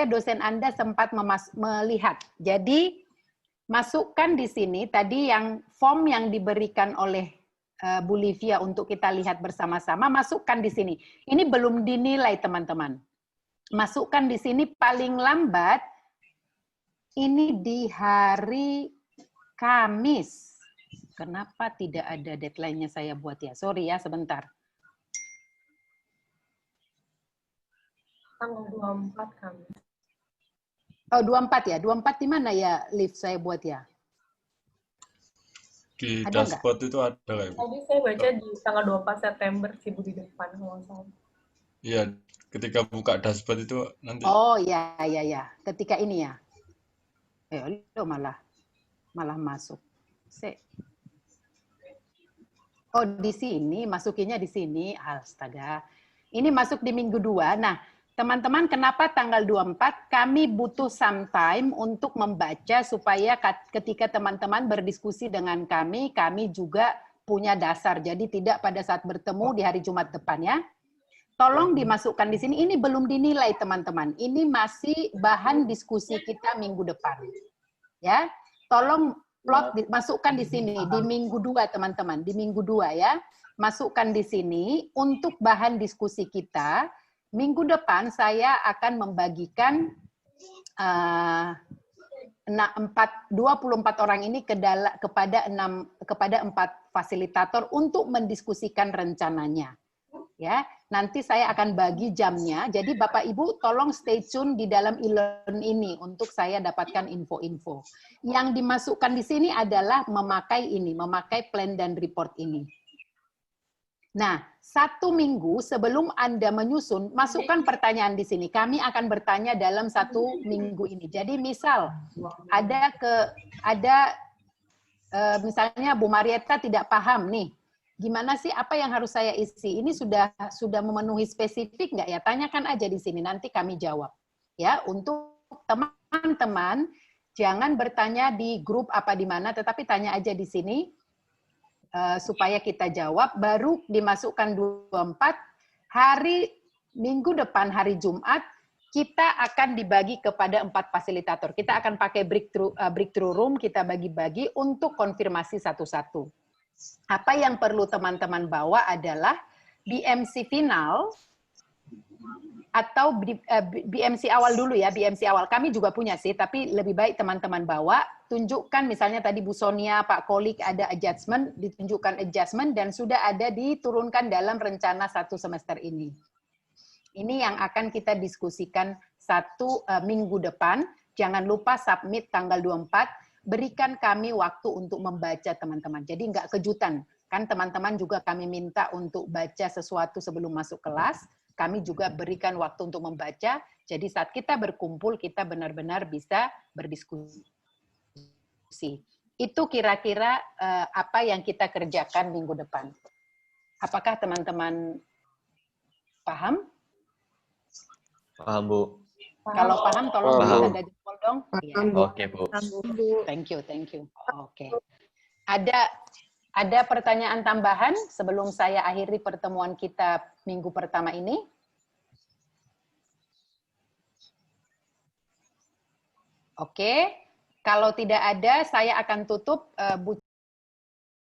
dosen Anda sempat melihat. Jadi masukkan di sini tadi yang form yang diberikan oleh Bu Livia untuk kita lihat bersama-sama, masukkan di sini. Ini belum dinilai teman-teman. Masukkan di sini paling lambat ini di hari Kamis. Kenapa tidak ada deadline-nya saya buat ya? Sorry ya, sebentar. Tanggal 24 Kamis. Oh, 24 ya? 24 di mana ya live saya buat ya? Di Ada dashboard itu ada kayak Bu. Tadi saya baca di tanggal 24 September sih Bu di depan kalau nggak salah. Iya, ketika buka dashboard itu nanti. Oh, ya, ya, ya. Ketika ini ya. Lo malah masuk. Oh, di sini, masukinnya di sini. Astaga. Ini masuk di minggu 2. Nah, teman-teman, kenapa tanggal 24? Kami butuh some time untuk membaca supaya ketika teman-teman berdiskusi dengan kami juga punya dasar. Jadi tidak pada saat bertemu di hari Jumat depan ya. Tolong dimasukkan di sini. Ini belum dinilai teman-teman. Ini masih bahan diskusi kita minggu depan. Ya, tolong masukkan di sini di minggu 2 teman-teman. Di minggu 2 ya. Masukkan di sini untuk bahan diskusi kita. Minggu depan saya akan membagikan 24 orang ini kepada 4 fasilitator untuk mendiskusikan rencananya. Ya, nanti saya akan bagi jamnya. Jadi Bapak Ibu tolong stay tune di dalam e-learn ini untuk saya dapatkan info-info. Yang dimasukkan di sini adalah memakai plan dan report ini. Nah, 1 minggu sebelum Anda menyusun, masukkan pertanyaan di sini. Kami akan bertanya dalam 1 minggu ini. Jadi misal misalnya Bu Marietta tidak paham nih, gimana sih apa yang harus saya isi? Ini sudah memenuhi spesifik nggak ya? Tanyakan aja di sini, nanti kami jawab. Ya, untuk teman-teman jangan bertanya di grup apa di mana, tetapi tanya aja di sini. Supaya kita jawab, baru dimasukkan 24, hari minggu depan, hari Jumat, kita akan dibagi kepada 4 fasilitator. Kita akan pakai breakthrough room, kita bagi-bagi untuk konfirmasi satu-satu. Apa yang perlu teman-teman bawa adalah BMC final, atau BMC awal dulu ya, BMC awal. Kami juga punya sih, tapi lebih baik teman-teman bawa, tunjukkan misalnya tadi Bu Sonia, Pak Kolik ada adjustment, ditunjukkan adjustment, dan sudah ada diturunkan dalam rencana 1 semester ini. Ini yang akan kita diskusikan 1 minggu depan. Jangan lupa submit tanggal 24, berikan kami waktu untuk membaca teman-teman. Jadi nggak kejutan. Kan teman-teman juga kami minta untuk baca sesuatu sebelum masuk kelas. Kami juga berikan waktu untuk membaca. Jadi saat kita berkumpul, kita benar-benar bisa berdiskusi. Itu kira-kira apa yang kita kerjakan minggu depan. Apakah teman-teman paham? Paham, Bu. Kalau paham, tolong tanda jempol dong. Ya. Oke, Bu. Thank you. Oke. Ada pertanyaan tambahan sebelum saya akhiri pertemuan kita minggu pertama ini? Oke. Kalau tidak ada, saya akan tutup. Bu